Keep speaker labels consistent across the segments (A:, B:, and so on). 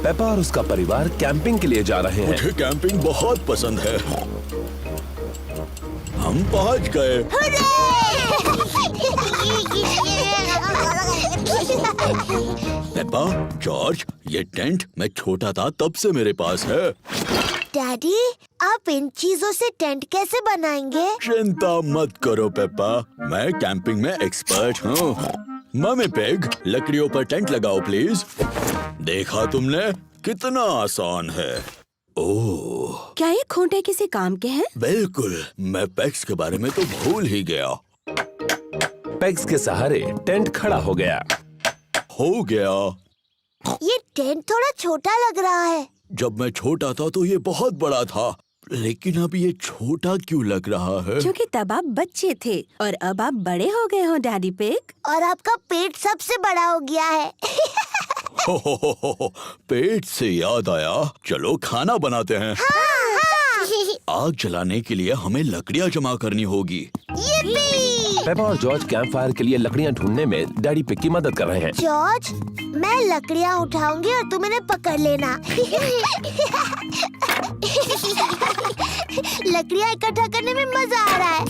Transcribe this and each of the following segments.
A: Peppa और उसका परिवार कैंपिंग के लिए जा रहे हैं।
B: मुझे कैंपिंग बहुत पसंद है। हम पहुंच गए। पेपा, जॉर्ज, ये टेंट मैं छोटा था तब से मेरे पास है।
C: डैडी, आप इन चीजों से टेंट कैसे बनाएंगे?
B: चिंता मत करो पेपा, मैं कैंपिंग में एक्सपर्ट हूँ। मम्मी पिग, लकड़ियों पर टेंट लगाओ प्लीज। देखा तुमने, कितना आसान है। ओह,
D: क्या ये खूंटे किसी काम के हैं?
B: बिल्कुल, मैं पेग्स के बारे में तो भूल ही गया।
A: पेग्स के सहारे टेंट खड़ा हो गया।
B: हो गया।
C: ये टेंट थोड़ा छोटा लग रहा है।
B: जब मैं छोटा था तो ये बहुत बड़ा था, लेकिन अब ये छोटा क्यों लग रहा है?
D: क्योंकि तब आप बच्चे थे और अब आप बड़े हो गए हो डैडी पिग।
C: और आपका पेट सबसे बड़ा हो गया है।
B: हो, पेट से याद आया, चलो खाना बनाते हैं। आग जलाने के लिए हमें लकड़ियाँ जमा करनी होगी।
A: पेपा और जॉर्ज कैंप फायर के लिए लकड़ियाँ ढूंढने में डैडी पिग की मदद कर रहे हैं।
C: जॉर्ज, मैं लकड़ियाँ उठाऊंगी और तुम इन्हें पकड़ लेना। लकड़ियाँ इकट्ठा करने में मजा आ रहा है।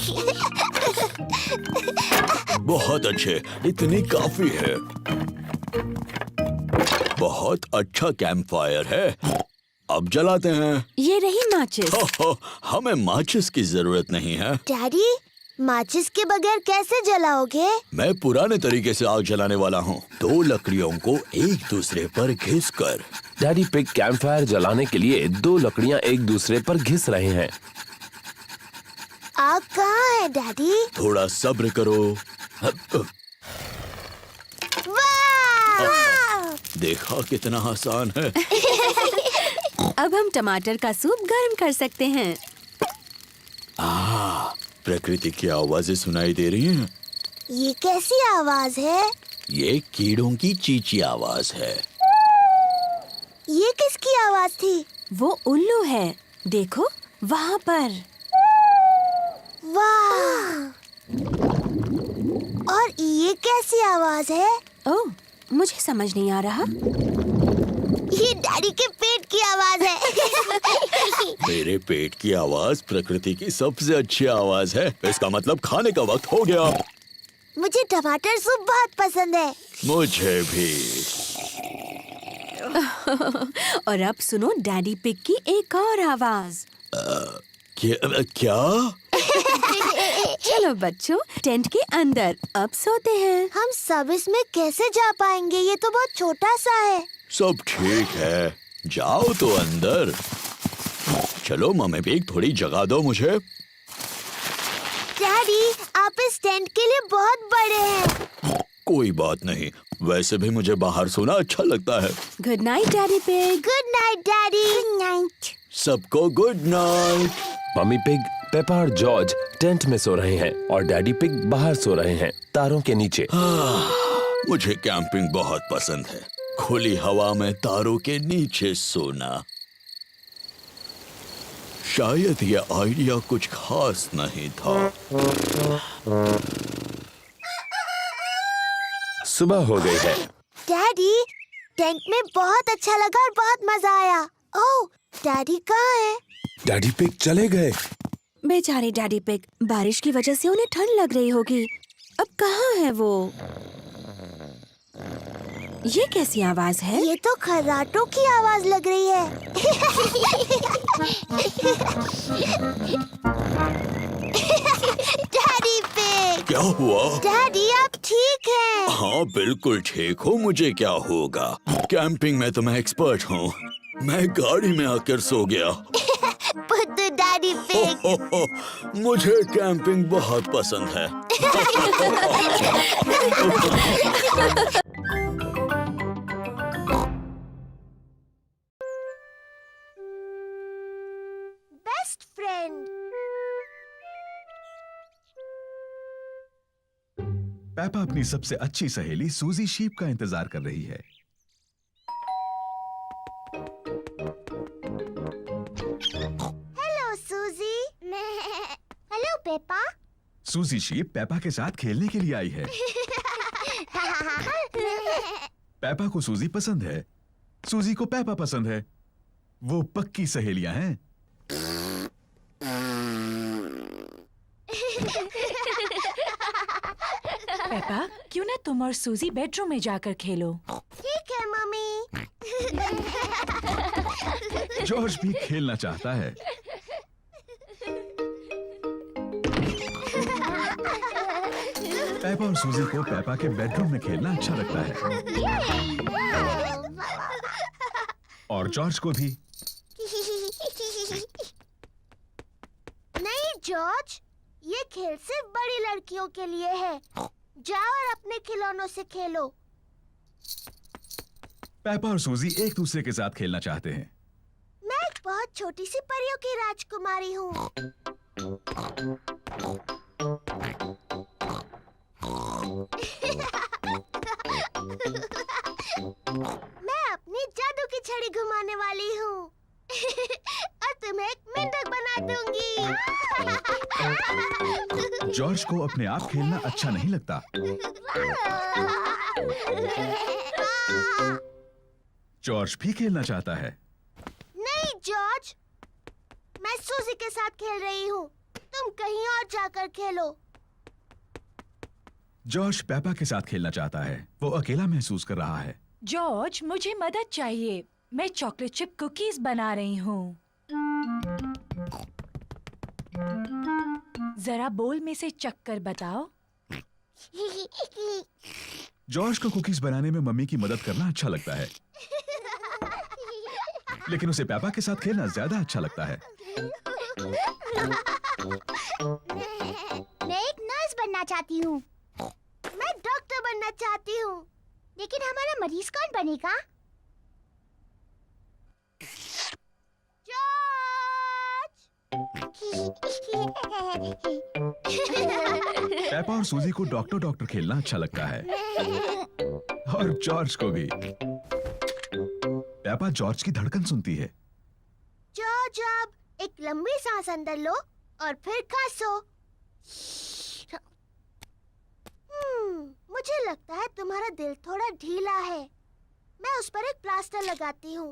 B: बहुत अच्छे, इतनी काफी है। बहुत अच्छा कैंप फायर है। अब जलाते हैं।
D: ये रही माचिस।
B: हमें माचिस की जरूरत नहीं है।
C: डैडी, माचिस के बगैर कैसे जलाओगे?
B: मैं पुराने तरीके से आग जलाने वाला हूँ। 2 लकड़ियों को एक दूसरे पर घिसकर।
A: डैडी पिग कैंप फायर जलाने के लिए 2 लकड़ियाँ एक दूसरे पर घिस रहे हैं।
C: आग कहाँ है डैडी?
B: थोड़ा सब्र करो।
C: वाह!
B: देखा कितना आसान है।
D: अब हम टमाटर का सूप गर्म कर सकते हैं।
B: प्रकृति की आवाजें सुनाई दे रही हैं।
C: ये कैसी आवाज है?
B: ये कीड़ों की चींची आवाज है।
C: ये किसकी आवाज थी?
D: वो उल्लू है, देखो वहाँ पर।
C: वाह! और ये कैसी आवाज है?
D: ओह, मुझे समझ नहीं आ रहा।
C: ये डैडी के पेट की आवाज है।
B: मेरे पेट की आवाज प्रकृति की सबसे अच्छी आवाज है। इसका मतलब खाने का वक्त हो गया।
C: मुझे टमाटर सूप बहुत पसंद है।
B: मुझे भी।
D: और अब सुनो डैडी पिग की एक और आवाज।
B: क्या?
D: चलो बच्चों, टेंट के अंदर अब सोते हैं।
C: हम सब इसमें कैसे जा पाएंगे? ये तो बहुत छोटा सा है।
B: सब ठीक है, जाओ तो अंदर। चलो मम्मी पिग, थोड़ी जगह दो मुझे।
C: डैडी, आप इस टेंट के लिए बहुत बड़े हैं।
B: कोई बात नहीं, वैसे भी मुझे बाहर सोना अच्छा लगता है।
D: Good night daddy pig.
C: Good night daddy. Good night.
B: सबको good night.
A: Mummy pig, Peppa और जॉर्ज टेंट में सो रहे हैं और डैडी पिग बाहर सो रहे हैं, तारों के नीचे।
B: मुझे कैंपिंग बहुत पसंद है। खुली हवा में तारों के नीचे सोना। शायद ये आइडिया कुछ खास नहीं था।
A: सुबह हो गई है।
C: डैडी, टेंट में बहुत अच्छा लगा और बहुत मजा आया। ओह, डैडी कहाँ है?
A: डैडी पिग चले गए।
D: बेचारे डैडी पिग, बारिश की वजह से उन्हें ठंड लग रही होगी। अब कहाँ है वो? ये कैसी आवाज है?
C: ये तो खर्राटों की आवाज लग रही है। Daddy pig.
B: क्या हुआ?
C: डैडी, आप ठीक हैं?
B: हाँ बिल्कुल ठीक हूँ, मुझे क्या होगा। कैंपिंग में तो मैं एक्सपर्ट हूँ। मैं गाड़ी में आकर सो गया।
C: पुत्तू डैडी पिग।
B: मुझे कैंपिंग बहुत पसंद है।
C: Best friend.
E: पेपा अपनी सबसे अच्छी सहेली सूजी शीप का इंतजार कर रही है।
C: हेलो सूजी। Hello Peppa.
E: सूजी शीप पेपा के साथ खेलने के लिए आई है। पेपा को सूजी पसंद है। सूजी को पेपा पसंद है। वो पक्की सहेलियां हैं।
F: पेपा, क्यों ना तुम और सूजी बेडरूम में जाकर खेलो?
C: ठीक है मम्मी।
E: जॉर्ज भी खेलना चाहता है। पेपा और सूजी को पेपा के बेडरूम में खेलना अच्छा लगता है, और जॉर्ज को भी।
C: नहीं जॉर्ज, ये खेल सिर्फ बड़ी लड़कियों के लिए है। जाओ और अपने खिलौनों से खेलो।
E: पेपा और सूजी एक दूसरे के साथ खेलना चाहते हैं।
C: मैं एक बहुत छोटी सी परियों की राजकुमारी हूँ। मैं अपनी जादू की छड़ी घुमाने वाली हूँ और तुम्हें एक मेंढक बना दूंगी।
E: जॉर्ज को अपने आप खेलना अच्छा नहीं लगता। जॉर्ज भी खेलना चाहता है।
C: नहीं जॉर्ज, मैं सूजी के साथ खेल रही हूँ। तुम कहीं और जाकर खेलो।
E: जॉर्ज पेपा के साथ खेलना चाहता है। वो अकेला महसूस कर रहा है।
F: जॉर्ज, मुझे मदद चाहिए। मैं चॉकलेट चिप कुकीज बना रही हूँ। जरा बोल में से चक्कर बताओ।
E: जॉर्ज को कुकीज बनाने में मम्मी की मदद करना अच्छा लगता है, लेकिन उसे पेपा के साथ खेलना ज्यादा अच्छा लगता है।
C: मैं एक नर्स बनना चाहती हूँ। मैं डॉक्टर बनना चाहती हूँ। लेकिन हमारा मरीज कौन बनेगा?
E: पेपा और सूजी को डॉक्टर डॉक्टर खेलना अच्छा लगता है, और जॉर्ज को भी। पेपा जॉर्ज की धड़कन सुनती है।
C: जॉर्ज, अब एक लंबी सांस अंदर लो और फिर खांसो। मुझे लगता है तुम्हारा दिल थोड़ा ढीला है। मैं उस पर एक प्लास्टर लगाती हूँ।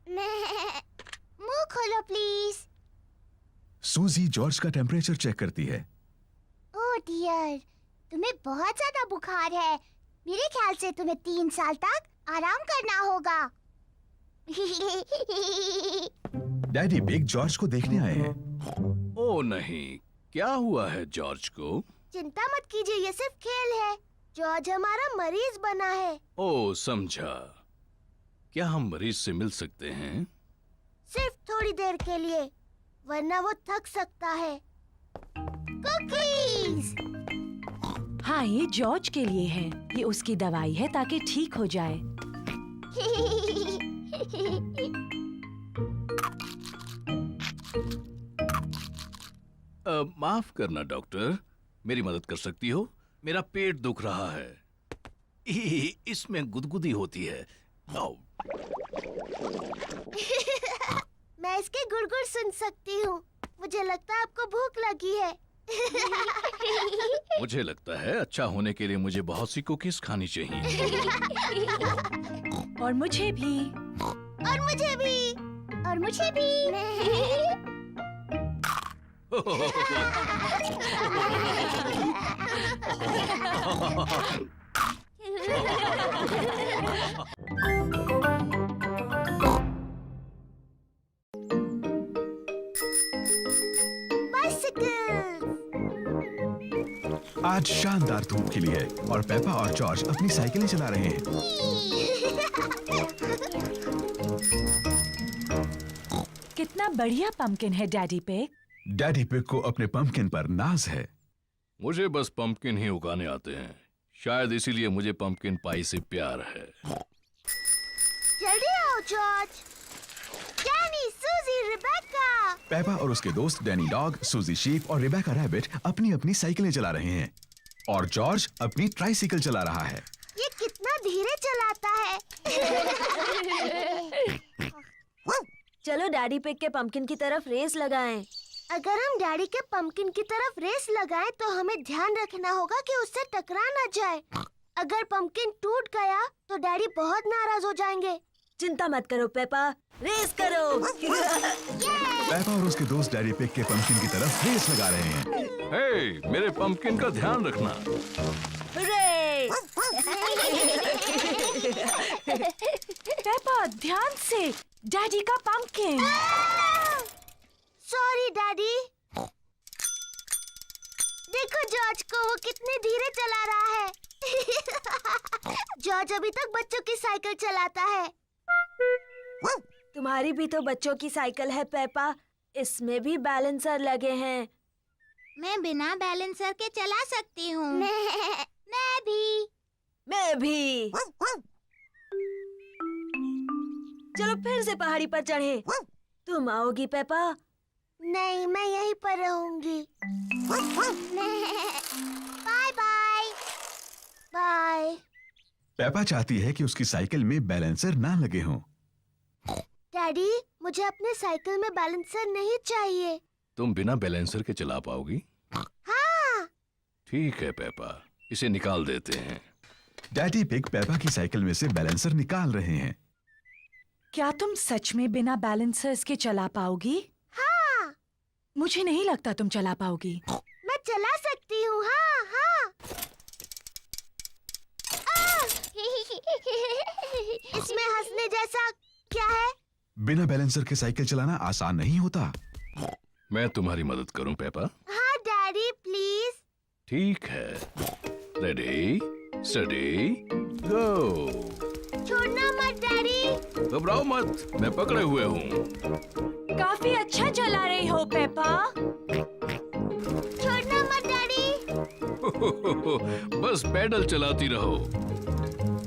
C: मुंह खोलो प्लीज।
E: सूजी जॉर्ज का टेम्परेचर चेक करती है।
C: ओह डियर, तुम्हें बहुत ज्यादा बुखार है। मेरे ख्याल से तुम्हें 3 साल तक आराम करना होगा।
E: डैडी बिग जॉर्ज को देखने आए हैं।
G: ओ नहीं, क्या हुआ है जॉर्ज को?
C: चिंता मत कीजिए, ये सिर्फ खेल है। जॉर्ज हमारा मरीज बना है।
G: ओ समझा। क्या हम मरीज से मिल सकते हैं?
C: सिर्फ थोड़ी देर के लिए, वरना वो थक सकता है। कुकीज!
F: हाँ, ये जॉर्ज के लिए है। ये उसकी दवाई है ताकि ठीक हो जाए।
G: माफ करना डॉक्टर, मेरी मदद कर सकती हो? मेरा पेट दुख रहा है। इसमें गुदगुदी होती है। आओ।
C: मैं इसके गुड़गुड़ सुन सकती हूँ। मुझे लगता है आपको भूख लगी है।
G: मुझे लगता है अच्छा होने के लिए मुझे बहुत सी कुकीज खानी चाहिए।
F: और मुझे भी।
C: और मुझे भी। और मुझे भी।
E: आज शानदार धूप खिली है और पेपा और जॉर्ज अपनी साइकिलें चला रहे हैं।
F: कितना बढ़िया पंपकिन है डैडी पिग।
E: डैडी पिग को अपने पंपकिन पर नाज है।
G: मुझे बस पंपकिन ही उगाने आते हैं। शायद इसीलिए मुझे पंपकिन पाई से प्यार है।
C: जल्दी आओ जॉर्ज। डैनी, सूजी, रिबेका।
E: पेपा और उसके दोस्त डैनी डॉग, सूजी शीप और रिबेका रैबिट अपनी अपनी साइकिलें चला रहे हैं, और जॉर्ज अपनी ट्राइसिकल चला रहा है।
C: ये कितना धीरे चलाता है।
D: चलो डैडी पिग के पंपकिन की तरफ रेस लगाएं।
C: अगर हम डैडी के पंपकिन की तरफ रेस लगाएं तो हमें ध्यान रखना होगा कि उससे टकरा ना जाए। अगर पंपकिन टूट गया तो डैडी बहुत नाराज हो जाएंगे।
D: चिंता मत करो पेपा, रेस करो।
E: पेपा और उसके दोस्त डैडी पिग के पंपकिन की तरफ रेस लगा रहे हैं।
G: हे, मेरे पंपकिन का ध्यान रखना।
D: हुर्रे!
F: पेपा ध्यान से, डैडी का पंपकिन।
C: Sorry daddy. देखो जॉर्ज को, वो कितने धीरे चला रहा है। जॉर्ज अभी तक बच्चों की साइकिल चलाता है।
D: तुम्हारी भी तो बच्चों की साइकिल है पेपा, इसमें भी बैलेंसर लगे हैं।
C: मैं बिना बैलेंसर के चला सकती हूँ। मैं भी।
D: चलो फिर से पहाड़ी पर चढ़े। तुम आओगी पेपा?
C: नहीं, मैं यहीं पर रहूंगी। Bye bye. बाय।
E: पेपा चाहती है कि उसकी साइकिल में बैलेंसर ना लगे हों।
C: डैडी, मुझे अपने साइकिल में बैलेंसर नहीं चाहिए।
G: तुम बिना बैलेंसर के चला पाओगी?
C: हाँ।
G: ठीक है पेपा, इसे निकाल देते हैं।
E: डैडी पिग पेपा की साइकिल में से बैलेंसर निकाल रहे हैं।
F: क्या तुम सच में बिना बैलेंसर्स के चला पाओगी?
C: हाँ।
F: मुझे नहीं लगता तुम चला पाओगी।
C: मैं चला सकती हूँ। हाँ हाँ। इसमें हंसने जैसा क्या है?
E: बिना बैलेंसर के साइकिल चलाना आसान नहीं होता।
G: मैं तुम्हारी मदद करूं पेपा?
C: हाँ डैडी, प्लीज।
G: ठीक है। रेडी, स्टडी, गो।
C: छोड़ना मत डैडी।
G: घबराओ मत, मैं पकड़े हुए हूँ।
F: काफी अच्छा चला रही हो पेपा।
C: छोड़ना मत डैडी।
G: बस पैडल चलाती रहो।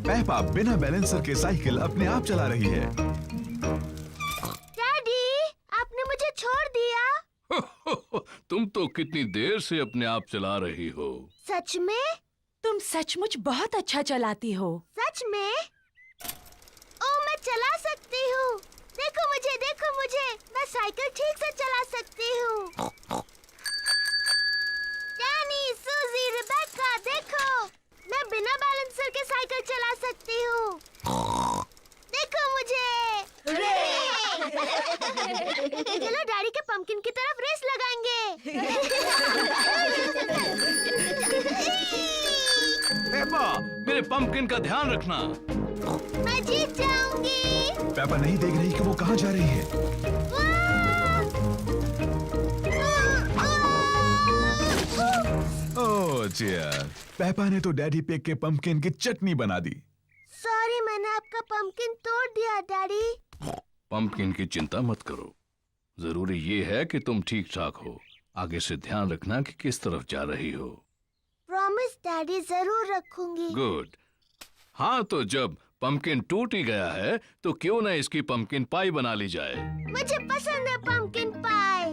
E: पेपा बिना बैलेंसर के साइकिल अपने आप चला रही है।
C: डैडी, आपने मुझे छोड़ दिया।
G: तुम तो कितनी देर से अपने आप चला रही हो।
C: सच में?
F: तुम सचमुच बहुत अच्छा चलाती हो।
C: सच में? ओ, मैं चला सकती हूँ। देखो मुझे, मैं साइकिल ठीक से चला सकती हूँ। डैनी, सूजी, रिबेका, देखो, मैं बिना बैलेंसर के साइकिल चला सकती हूँ। देखो मुझे। चलो डैडी के पंपकिन की तरफ रेस लगाएंगे।
G: पेपा, मेरे पंपकिन का ध्यान रखना।
C: मैं जीत जाऊंगी।
E: पेपा नहीं देख रही कि वो कहाँ जा रही है। ओह डियर, पेपा ने तो डैडी पिग के पंपकिन की चटनी बना दी।
C: सॉरी, मैंने आपका पंपकिन तोड़ दिया डैडी।
G: पंपकिन की चिंता मत करो। जरूरी ये है कि तुम ठीक ठाक हो। आगे से ध्यान रखना कि किस तरफ जा रही हो।
C: प्रॉमिस डैडी, जरूर रखूंगी।
G: गुड। हाँ, तो जब पंपकिन टूट ही गया है तो क्यों ना इसकी पंपकिन पाई बना ली जाए।
C: मुझे पसंद है पंपकिन पाई।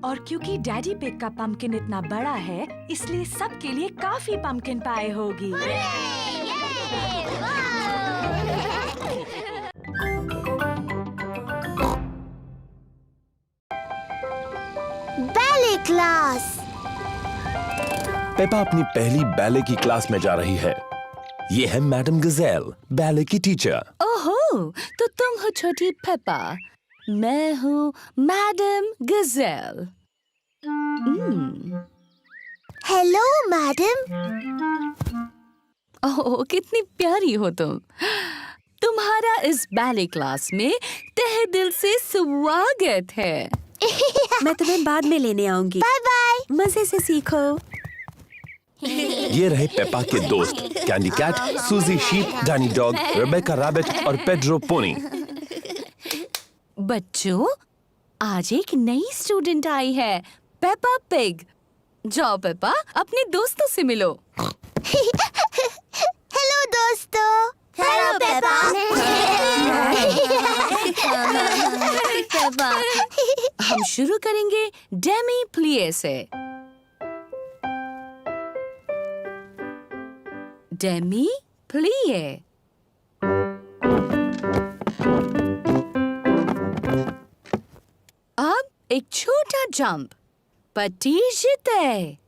F: और क्योंकि डैडी पिग का पंपकिन इतना बड़ा है, इसलिए सबके लिए काफी पंपकिन पाई होगी।
C: Ballet class.
A: पेपा अपनी पहली बैले की क्लास में जा रही है। ये है मैडम गजेल, बैले की टीचर।
D: ओहो, तो तुम हो छोटी पेपा, मैं हूँ मैडम गजेल।
C: Hello madam.
D: ओह, कितनी प्यारी हो तुम। तुम्हारा इस बैले क्लास में तहे दिल से स्वागत है। मैं तुम्हें बाद में लेने आऊंगी।
C: Bye bye.
D: मजे से सीखो।
A: ये रहे पेपा के दोस्त, Candy Cat, Suzy Sheep, Danny Dog, Rebecca Rabbit और पेड्रो पोनी।
D: बच्चों, आज एक नई स्टूडेंट आई है, पेपा पिग। जाओ पेपा, अपने दोस्तों से मिलो।
C: हेलो दोस्तों। Hello Peppa.
D: पेपा, हम शुरू करेंगे डेमी प्लिए से। डेमी प्लिए। अब एक छोटा जंप, पट्टी जीते।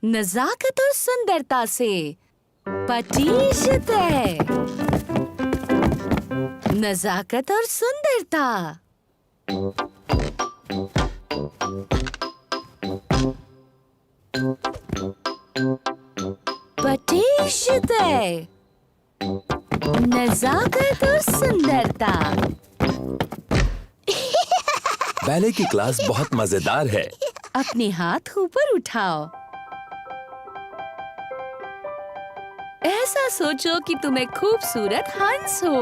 D: नजाकत और सुंदरता से पटीशते, नजाकत और सुंदरता। पटीशते, नजाकत और सुंदरता।
A: बैले की क्लास बहुत मजेदार है।
D: अपने हाथ ऊपर उठाओ। ऐसा सोचो कि तुम एक खूबसूरत हंस हो।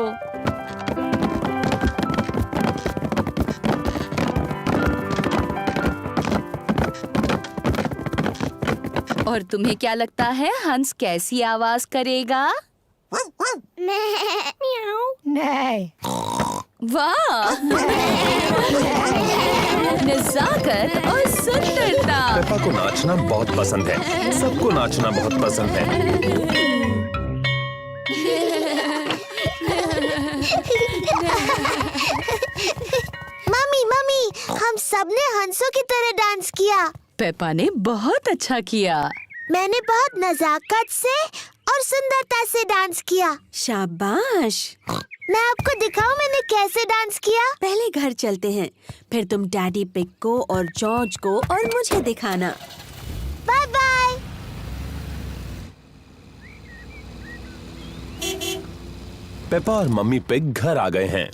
D: और तुम्हें क्या लगता है हंस कैसी आवाज करेगा? वाह! नजाकत और सुंदरता।
A: पेपा को नाचना बहुत पसंद है। सबको नाचना बहुत पसंद है।
C: मम्मी मम्मी, हम सबने हंसों की तरह डांस किया।
D: पेपा ने बहुत अच्छा किया।
C: मैंने बहुत नजाकत से और सुंदरता से डांस किया।
H: शाबाश।
C: मैं आपको दिखाऊं मैंने कैसे डांस किया।
H: पहले घर चलते हैं, फिर तुम डैडी पिग को और जॉर्ज को और मुझे दिखाना।
C: Bye bye.
A: पेपा और मम्मी पिग घर आ गए हैं।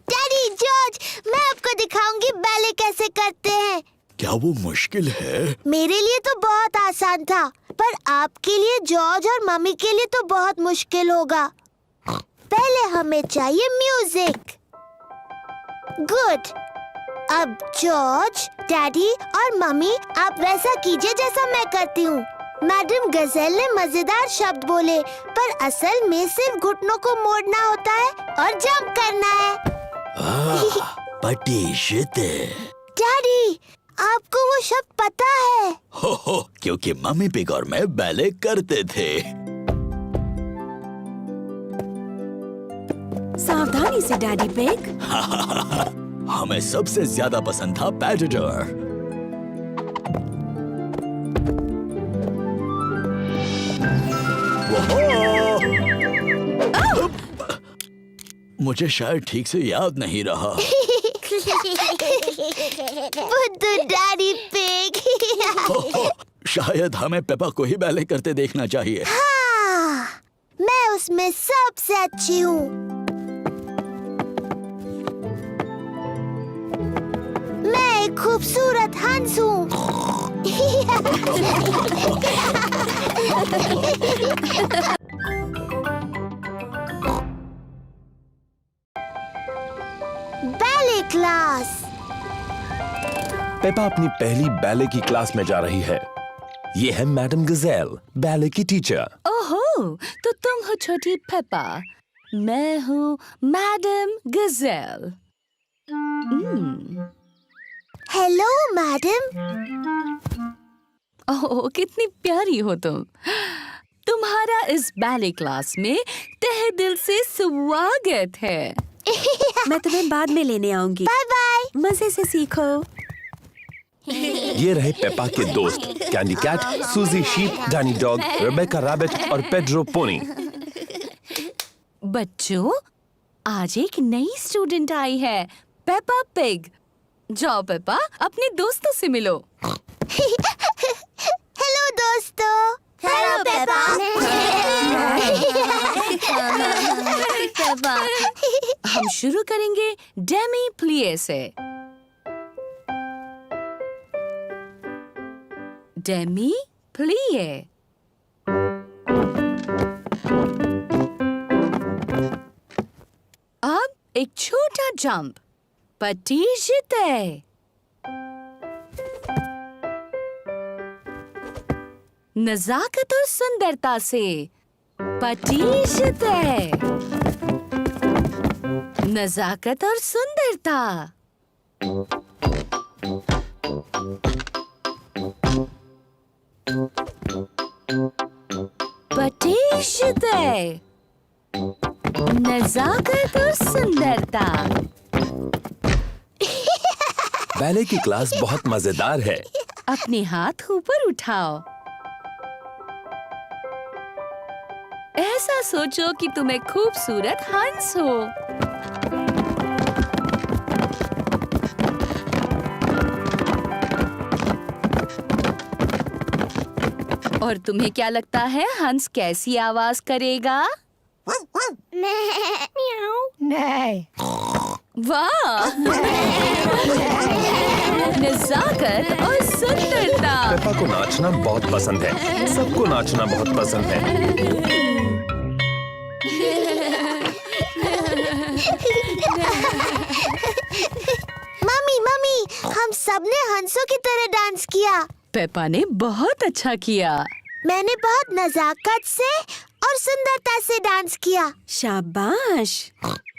C: डैडी, जॉर्ज, मैं आपको दिखाऊंगी बैले कैसे करते हैं।
B: क्या वो मुश्किल है?
C: मेरे लिए तो बहुत आसान था, पर आपके लिए, जॉर्ज और मम्मी के लिए तो बहुत मुश्किल होगा। पहले हमें चाहिए म्यूजिक। गुड। अब जॉर्ज, डैडी और मम्मी, आप वैसा कीजिए जैसा मैं करती हूँ। मैडम गजेल ने मजेदार शब्द बोले, पर असल में सिर्फ घुटनों को मोड़ना होता है और जंप करना है।
B: पटीशते।
C: डैडी, आपको वो शब्द पता है?
B: हो, क्योंकि मम्मी पिग और मैं बैले करते थे।
H: सावधानी से डैडी पिग।
B: हमें सबसे ज्यादा पसंद था पैडिटर। मुझे शायद ठीक से याद नहीं रहा।
C: बुद्धू डैडी पिग।
B: शायद हमें पेपा को ही बैले करते देखना चाहिए।
C: हाँ, मैं उसमें सबसे अच्छी हूँ। मैं एक खूबसूरत हंस हूँ। Ballet class.
A: पेपा अपनी पहली बैले की क्लास में जा रही है। ये है मैडम गजेल, बैले की टीचर।
D: ओहो, तो तुम हो छोटी पेपा, मैं हूँ मैडम गजेल।
C: Hello madam.
D: ओह, कितनी प्यारी हो तुम। तुम्हारा इस बैले क्लास में तहे दिल से स्वागत है।
H: मैं तुम्हें बाद में लेने आऊंगी।
C: Bye bye.
H: मजे से सीखो।
A: ये रहे पेपा के दोस्त, Candy Cat, Suzy Sheep, Danny Dog, Rebecca Rabbit और पेड्रो पोनी।
D: बच्चों, आज एक नई स्टूडेंट आई है, पेपा पिग। जाओ पेपा, अपने दोस्तों से मिलो।
C: हेलो दोस्तों। Hello Peppa.
D: हम शुरू करेंगे डेमी प्लिए से। डेमी प्लिए। अब एक छोटा जंप। पटीशते। नजाकत और सुंदरता से। पटीशते। नजाकत और सुंदरता। पटीशते। नजाकत और सुंदरता।
A: बैले की क्लास बहुत मजेदार है।
D: अपने हाथ ऊपर उठाओ। ऐसा सोचो कि तुम एक खूबसूरत हंस हो। और तुम्हें क्या लगता है हंस कैसी आवाज करेगा?
F: नहीं।
D: वाह! नजाकत और सुंदरता।
A: पेपा को नाचना बहुत पसंद है। सबको नाचना बहुत पसंद है।
C: मम्मी मम्मी, हम सबने हंसों की तरह डांस किया।
D: पेपा ने बहुत अच्छा किया।
C: मैंने बहुत नजाकत से और सुंदरता से डांस किया।
H: शाबाश।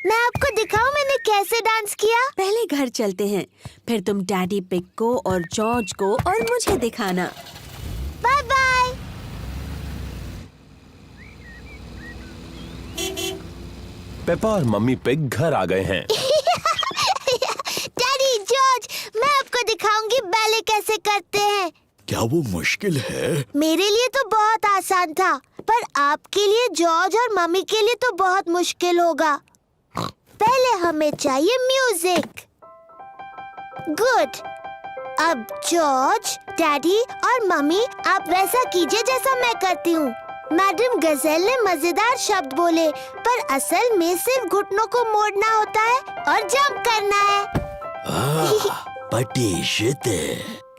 C: मैं आपको दिखाऊं मैंने कैसे डांस किया?
H: पहले घर चलते हैं, फिर तुम डैडी पिग को और जॉर्ज को और मुझे दिखाना।
C: Bye bye.
A: पेपा और मम्मी पिग घर आ गए हैं।
C: डैडी, जॉर्ज, मैं आपको दिखाऊंगी बैले कैसे करते हैं।
B: क्या वो मुश्किल है?
C: मेरे लिए तो बहुत आसान था, पर आपके लिए, जॉर्ज और मम्मी के लिए तो बहुत मुश्किल होगा। पहले हमें चाहिए म्यूजिक। गुड। अब जॉर्ज, डैडी और मम्मी, आप वैसा कीजिए जैसा मैं करती हूँ। मैडम गजेल ने मजेदार शब्द बोले, पर असल में सिर्फ घुटनों को मोड़ना होता है और जंप करना है।
B: पटीशते।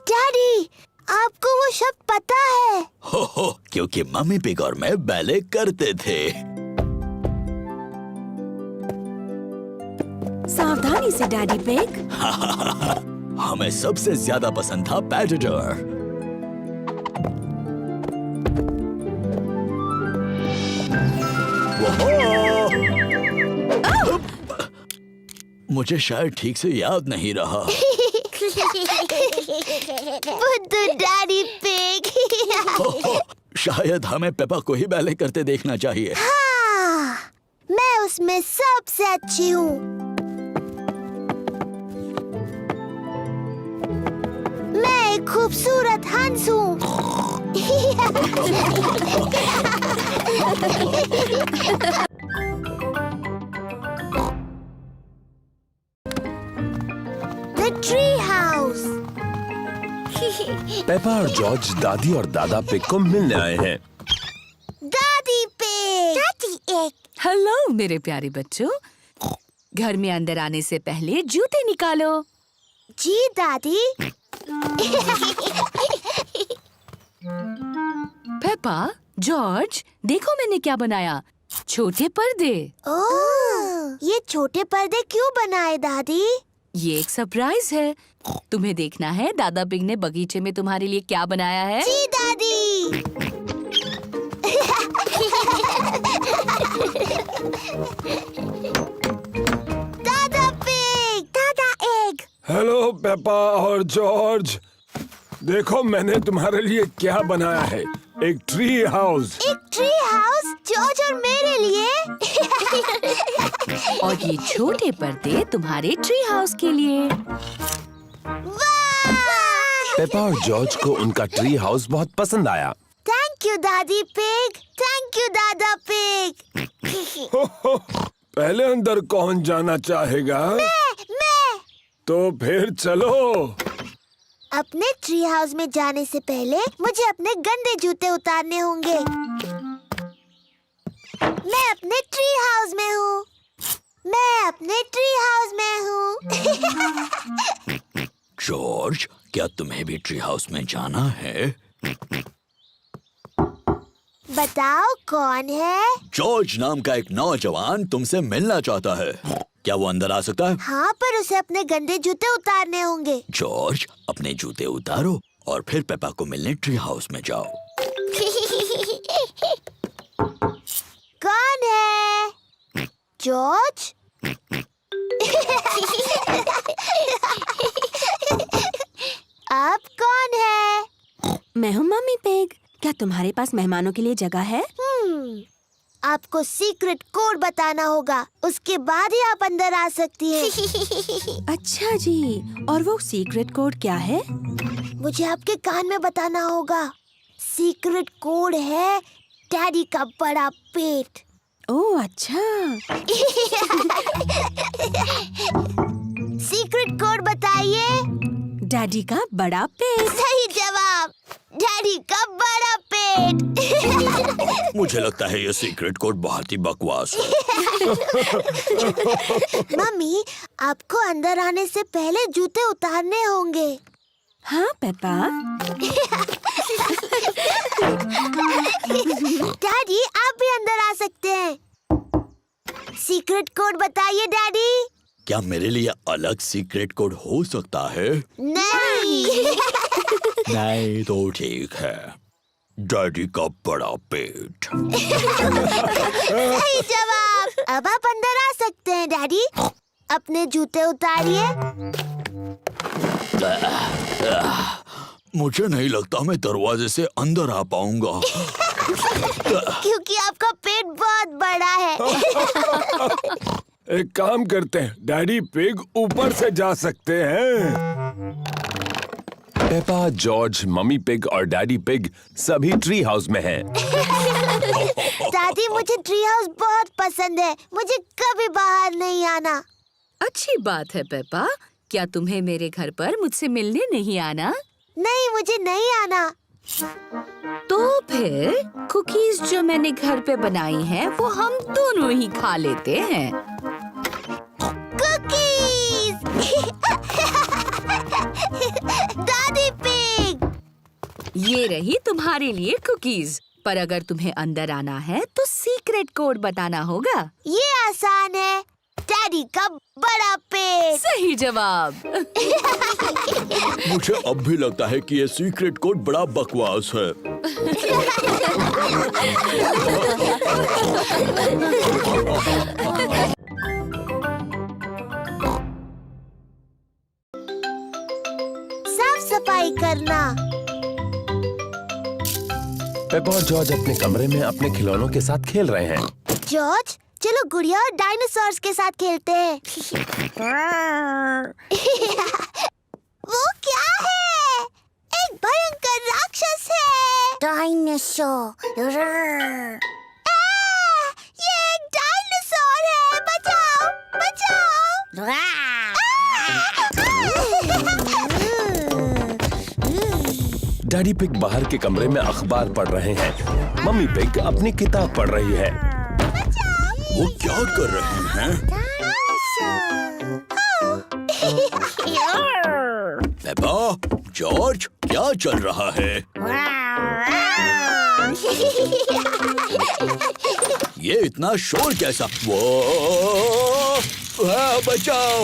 C: डैडी, आपको वो शब्द पता है?
B: हो, क्योंकि मम्मी पिग और मैं बैले करते थे।
H: सावधानी से डैडी पिग।
B: हमें सबसे ज्यादा पसंद था पैराडोर। मुझे शायद ठीक से याद नहीं रहा।
C: बुद्धू डैडी पिग।
B: शायद हमें पेपा को ही बैले करते देखना चाहिए।
C: हाँ, मैं उसमें सबसे अच्छी हूँ। मैं एक खूबसूरत हंस हूँ। The tree house.
A: पेपा और जॉर्ज दादी और दादा पिग को मिलने आए हैं।
C: दादी पिग। दादी एक।
D: हेलो मेरे प्यारे बच्चों, घर में अंदर आने से पहले जूते निकालो।
C: जी दादी।
D: पेपा, जॉर्ज, देखो मैंने क्या बनाया। छोटे पर्दे।
C: ओह, ये छोटे पर्दे क्यों बनाए दादी?
D: ये एक सरप्राइज है। तुम्हें देखना है दादा पिग ने बगीचे में तुम्हारे लिए क्या बनाया है।
C: जी दादी। दादा पिग। दादा एग।
I: हेलो पेपा और जॉर्ज, देखो मैंने तुम्हारे लिए क्या बनाया है। एक ट्री हाउस।
C: एक ट्री हाउस जॉर्ज और मेरे लिए।
D: और ये छोटे पर्दे तुम्हारे ट्री हाउस के लिए।
C: वाह!
A: पेपा और जॉर्ज को उनका ट्री हाउस बहुत पसंद आया।
C: थैंक यू दादी पिग। थैंक यू दादा पिग।
I: पहले अंदर कौन जाना चाहेगा?
C: मैं।
I: तो फिर चलो।
C: अपने ट्री हाउस में जाने से पहले मुझे अपने गंदे जूते उतारने होंगे। मैं अपने ट्री हाउस में हूँ। मैं अपने ट्री हाउस में हूँ।
B: जॉर्ज, क्या तुम्हें भी ट्री हाउस में जाना है?
C: बताओ कौन है?
B: जॉर्ज नाम का एक नौजवान तुमसे मिलना चाहता है। क्या वो अंदर आ सकता है?
C: हाँ, पर उसे अपने गंदे जूते उतारने होंगे।
B: जॉर्ज, अपने जूते उतारो और फिर पेपा को मिलने ट्री हाउस में जाओ।
C: कौन है? जॉर्ज? आप कौन है?
H: मैं हूँ मम्मी पिग। क्या तुम्हारे पास मेहमानों के लिए जगह है?
C: आपको सीक्रेट कोड बताना होगा, उसके बाद ही आप अंदर आ सकती हैं।
H: अच्छा जी, और वो सीक्रेट कोड क्या है?
C: मुझे आपके कान में बताना होगा। सीक्रेट कोड है डैडी का बड़ा पेट।
H: ओह अच्छा।
C: सीक्रेट कोड बताइए।
H: डैडी का बड़ा पेट।
C: सही जवाब, डैडी का बड़ा पेट।
B: मुझे लगता है ये सीक्रेट कोड बहुत ही बकवास है।
C: मम्मी, आपको अंदर आने से पहले जूते उतारने होंगे।
H: हाँ पेपा।
C: डैडी, आप भी अंदर आ सकते हैं। सीक्रेट कोड बताइए डैडी।
B: क्या मेरे लिए अलग सीक्रेट कोड हो सकता है?
C: नहीं।
B: नहीं तो ठीक है। डैडी का बड़ा पेट।
C: सही जवाब। अब आप अंदर आ सकते हैं डैडी। अपने जूते उतारिए।
B: मुझे नहीं लगता मैं दरवाजे से अंदर आ पाऊंगा।
C: क्योंकि आपका पेट बहुत बड़ा है।
I: एक काम करते हैं, डैडी पिग ऊपर से जा सकते हैं।
A: पेपा, जॉर्ज, मम्मी पिग और डैडी पिग सभी ट्री हाउस में हैं।
C: दादी, मुझे ट्री हाउस बहुत पसंद है। मुझे कभी बाहर नहीं आना।
D: अच्छी बात है पेपा। क्या तुम्हें मेरे घर पर मुझसे मिलने नहीं आना?
C: नहीं, मुझे नहीं आना।
D: तो फिर कुकीज जो मैंने घर पे बनाई हैं वो हम दोनों ही खा लेते हैं।
C: कुकीज। दादी पिग।
D: ये रही तुम्हारे लिए कुकीज। पर अगर तुम्हें अंदर आना है तो सीक्रेट कोड बताना होगा।
C: ये आसान है। डैडी का बड़ा पेट।
D: सही जवाब।
B: मुझे अब भी लगता है कि ये सीक्रेट कोड बड़ा बकवास है।
C: साफ सफाई करना।
A: पेपा और जॉर्ज अपने कमरे में अपने खिलौनों के साथ खेल रहे हैं।
C: जॉर्ज, चलो गुड़िया और डायनासोर्स के साथ खेलते हैं। वो क्या है? एक भयंकर राक्षस है। डायनासोर। ये एक डायनासोर है। बचाओ, बचाओ।
A: डैडी पिग बाहर के कमरे में अखबार पढ़ रहे हैं। मम्मी पिग अपनी किताब पढ़ रही है।
B: वो क्या कर रहे हैं? पेपा, जॉर्ज, क्या चल रहा है? ये इतना शोर कैसा? वो बचाओ!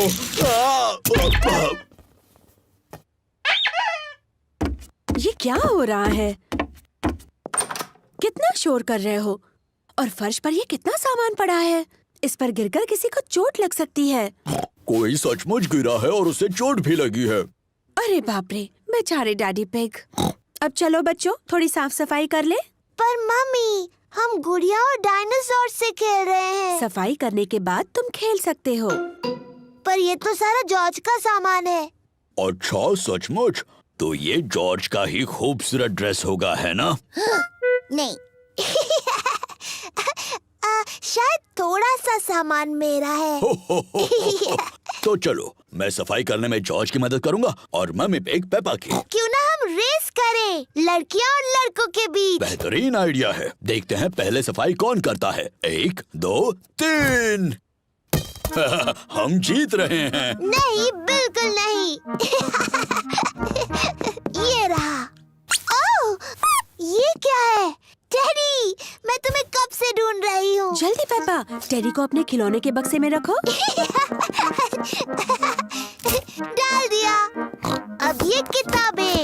H: ये क्या हो रहा है? कितना शोर कर रहे हो? और फर्श पर ये कितना सामान पड़ा है? इस पर गिरकर किसी को चोट लग सकती है।
B: कोई सचमुच गिरा है और उसे चोट भी लगी है।
H: अरे बाप रे, बेचारे डैडी पिग। अब चलो बच्चों, थोड़ी साफ सफाई कर ले।
C: पर मम्मी, हम गुड़िया और डायनासोर से खेल रहे हैं।
H: सफाई करने के बाद तुम खेल सकते हो।
C: पर ये तो सारा जॉर्ज का सामान है।
B: अच्छा, सचमुच? तो ये जॉर्ज का ही खूबसूरत ड्रेस होगा, है ना?
C: नहीं। शायद थोड़ा सा सामान मेरा है।
B: तो चलो, मैं सफाई करने में जॉर्ज की मदद करूंगा और मम्मी पिग पेपा की।
C: क्यों ना हम रेस करें, लड़कियां और लड़कों के बीच।
B: बेहतरीन आइडिया है। देखते हैं पहले सफाई कौन करता है। 1, 2, 3। हम जीत रहे हैं।
C: नहीं, बिल्कुल नहीं। ये रहा। ओह, ये क्या है? डैडी, मैं तुम्हें कब से ढूंढ रही हूँ।
H: जल्दी पेपा, टेडी को अपने खिलौने के बक्से में रखो।
C: डाल दिया। अब ये किताबें।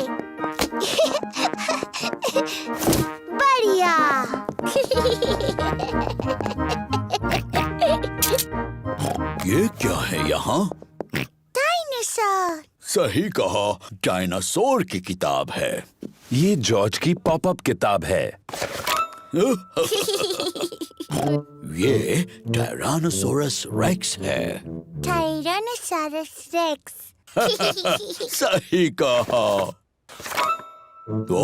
C: बढ़िया।
B: ये क्या है यहाँ?
C: डायनासोर।
B: सही कहा, डायनासोर की किताब है।
A: ये जॉर्ज की पॉपअप किताब है।
B: ये टायरानोसोरस रेक्स है।
C: Tyrannosaurus rex.
B: सही कहा। तो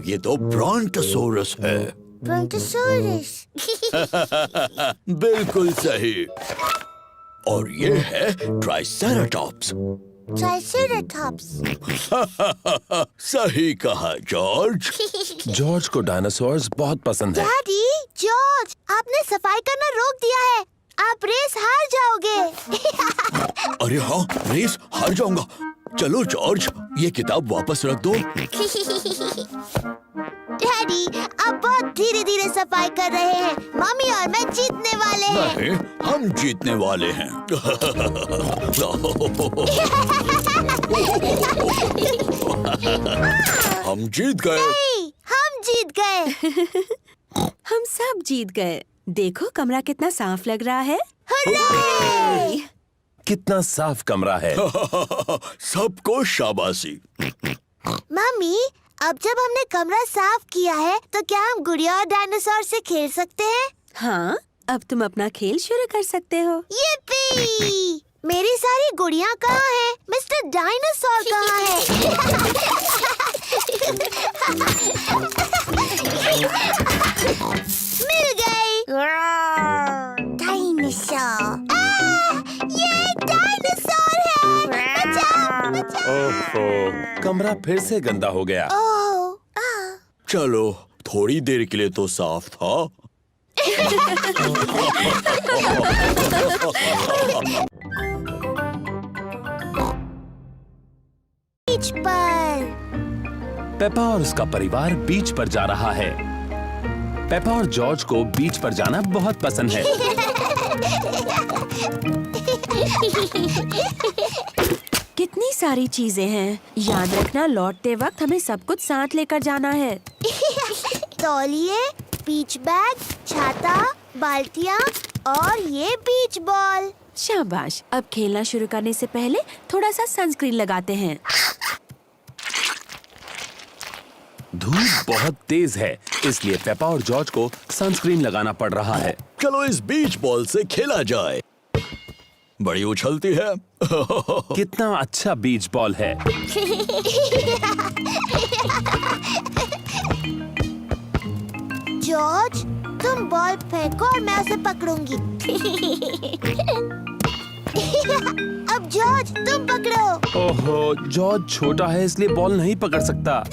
B: ये तो ब्रॉन्टोसोरस है।
C: ब्रोंटोसॉरस।
B: बिल्कुल सही। और ये है ट्राइसेराटॉप्स।
C: ट्राइसेराटॉप्स।
B: सही कहा जॉर्ज।
A: जॉर्ज को डायनासोर्स बहुत पसंद है।
C: डैडी, जॉर्ज, आपने सफाई करना रोक दिया है। आप रेस हार जाओगे।
B: अरे हाँ, रेस हार जाऊंगा। चलो जॉर्ज, ये किताब वापस रख दो।
C: डैडी, आप बहुत धीरे धीरे सफाई कर रहे हैं। मम्मी और मैं जीतने वाले हैं।
B: नहीं, हम जीतने वाले हैं। हम जीत गए।
C: नहीं, हम जीत गए।
H: हम सब जीत गए। देखो कमरा कितना साफ लग रहा है।
C: हुर्रे!
A: कितना साफ कमरा है।
B: सबको शाबाशी।
C: मम्मी, अब जब हमने कमरा साफ किया है तो क्या हम गुड़िया और डायनासोर से खेल सकते हैं?
H: हाँ, अब तुम अपना खेल शुरू कर सकते हो।
C: yippee! मेरी सारी गुड़िया कहाँ हैं? मिस्टर डायनासोर कहाँ है? मिल गई। डायनासोर। ये डायनासोर है। बचाओ, बचाओ।
A: ओहो, कमरा फिर से गंदा हो गया।
C: ओह,
B: चलो, थोड़ी देर के लिए तो साफ था।
C: बीच पर।
A: पेपा और उसका परिवार बीच पर जा रहा है। पेपा और जॉर्ज को बीच पर जाना बहुत पसंद है।
H: कितनी सारी चीजें हैं। याद रखना, लौटते वक्त हमें सब कुछ साथ लेकर जाना है।
C: तौलिए, बीच बैग, छाता, बाल्टियाँ और ये बीच बॉल।
H: शाबाश। अब खेलना शुरू करने से पहले थोड़ा सा सनस्क्रीन लगाते हैं।
A: धूप बहुत तेज है, इसलिए पेपा और जॉर्ज को सनस्क्रीन लगाना पड़ रहा है।
B: चलो इस बीच बॉल से खेला जाए। बड़ी उछलती है।
A: कितना अच्छा बीच बॉल है।
C: जॉर्ज, तुम बॉल फेंको और मैं उसे पकड़ूंगी। अब जॉर्ज, तुम पकड़ो।
A: ओहो, जॉर्ज छोटा है इसलिए बॉल नहीं पकड़ सकता।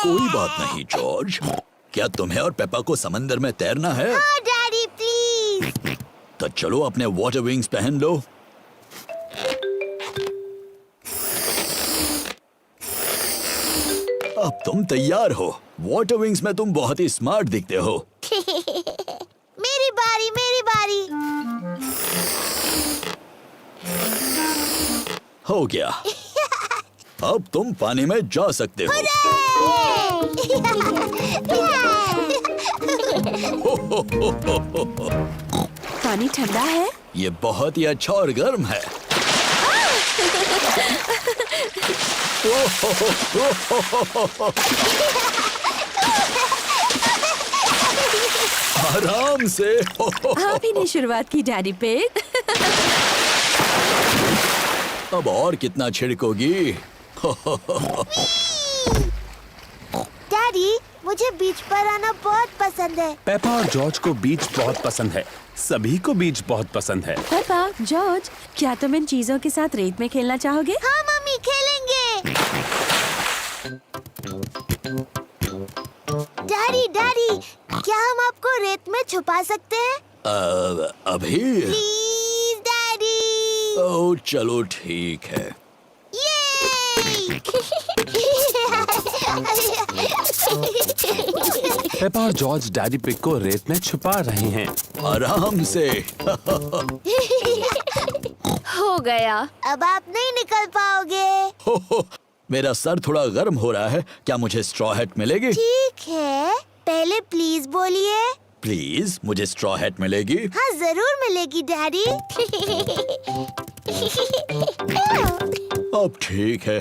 B: कोई बात नहीं जॉर्ज। क्या तुम्हें और पेपा को समंदर में तैरना है?
C: हाँ डैडी, प्लीज।
B: तो चलो अपने वाटर विंग्स पहन लो। अब तुम तैयार हो। वाटर विंग्स में तुम बहुत ही स्मार्ट दिखते हो।
C: मेरी बारी, मेरी बारी।
B: हो गया। अब तुम पानी में जा सकते हो।
H: पानी ठंडा है।
B: ये बहुत ही अच्छा और गर्म है। आराम से।
H: आप ही ने शुरुआत की डैडी पिग।
B: अब और कितना छिड़कोगी?
C: डैडी, मुझे बीच पर आना बहुत पसंद है।
A: पेपा और जॉर्ज को बीच बहुत पसंद है। सभी को बीच बहुत पसंद है।
H: पापा, जॉर्ज, क्या तुम इन चीजों के साथ रेत में खेलना चाहोगे?
C: हाँ मम्मी, खेलेंगे। डैडी, डैडी, क्या हम आपको रेत में छुपा सकते हैं?
B: अभी?
C: Please daddy.
B: ओह, चलो ठीक है।
A: पेपा और जॉर्ज डैडी पिग को रेत में छुपा रहे हैं।
B: आराम से।
H: हो गया।
C: अब आप नहीं निकल पाओगे।
B: मेरा सर थोड़ा गर्म हो रहा है। क्या मुझे स्ट्रॉ हैट मिलेगी?
C: ठीक है, पहले प्लीज बोलिए।
B: प्लीज, मुझे स्ट्रॉ हैट मिलेगी?
C: हाँ जरूर मिलेगी डैडी।
B: अब ठीक है।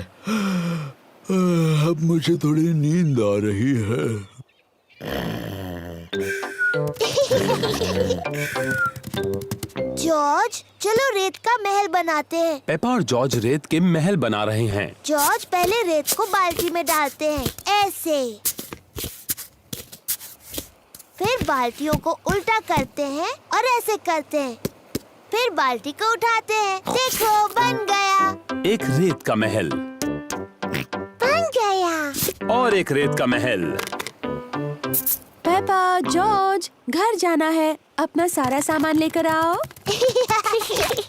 B: अब मुझे थोड़ी नींद आ रही है।
C: जॉर्ज, चलो रेत का महल बनाते हैं।
A: पेपा और जॉर्ज रेत के महल बना रहे हैं।
C: जॉर्ज, पहले रेत को बाल्टी में डालते हैं, ऐसे। फिर बाल्टियों को उल्टा करते हैं और ऐसे करते हैं। फिर बाल्टी को उठाते हैं। देखो, बन गया।
A: एक रेत का महल
C: बन गया।
A: और एक रेत का महल।
H: पेपा, जॉर्ज, घर जाना है। अपना सारा सामान लेकर आओ।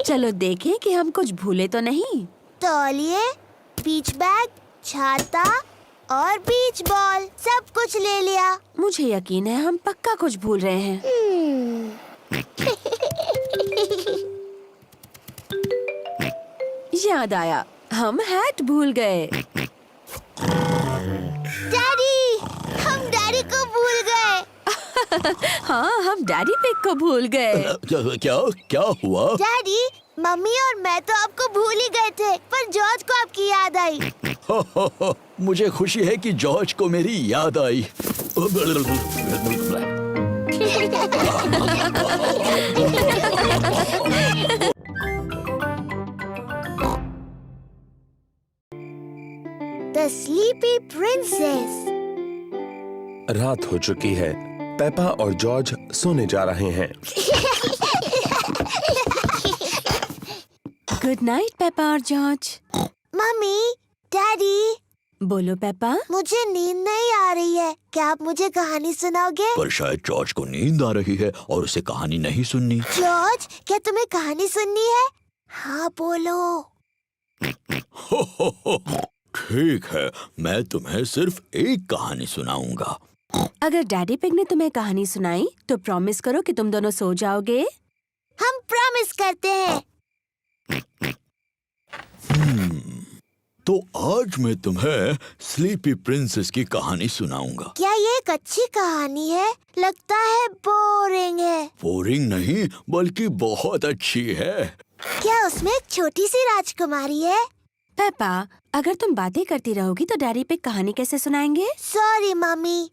H: चलो देखें कि हम कुछ भूले तो नहीं।
C: तौलिए, बीच बैग, छाता और बीच बॉल सब कुछ ले लिया।
H: मुझे यकीन है हम पक्का कुछ भूल रहे हैं। याद आया, हम हैट भूल गए।
C: डैडी, हम डैडी को भूल गए।
H: हाँ, हम डैडी पिग को भूल गए।
B: क्या क्या हुआ?
C: डैडी, मम्मी और मैं तो आपको भूल ही गए थे, पर जॉर्ज को आपकी याद आई।
B: हो, मुझे खुशी है कि जॉर्ज को मेरी याद आई।
C: The Sleepy Princess।
A: रात हो चुकी है। पेपा और जॉर्ज सोने जा रहे हैं।
H: गुड नाइट पेपा और जॉर्ज।
C: मम्मी, डैडी,
H: बोलो पेपा।
C: मुझे नींद नहीं आ रही है। क्या आप मुझे कहानी सुनाओगे?
B: पर शायद जॉर्ज को नींद आ रही है और उसे कहानी नहीं सुननी।
C: जॉर्ज, क्या तुम्हें कहानी सुननी है? हाँ, बोलो।
B: ठीक है, मैं तुम्हें सिर्फ एक कहानी सुनाऊंगा।
H: अगर डैडी पिग ने तुम्हें कहानी सुनाई तो प्रॉमिस करो कि तुम दोनों सो जाओगे।
C: हम प्रॉमिस करते हैं।
B: तो आज मैं तुम्हें स्लीपी प्रिंसेस की कहानी सुनाऊंगा।
C: क्या ये एक अच्छी कहानी है? लगता है बोरिंग है।
B: बोरिंग नहीं, बल्कि बहुत अच्छी है।
C: क्या उसमें एक छोटी सी राजकुमारी है?
H: पेपा, अगर तुम बातें करती रहोगी तो डैडी पिग कहानी कैसे सुनाएंगे?
C: Sorry mummy.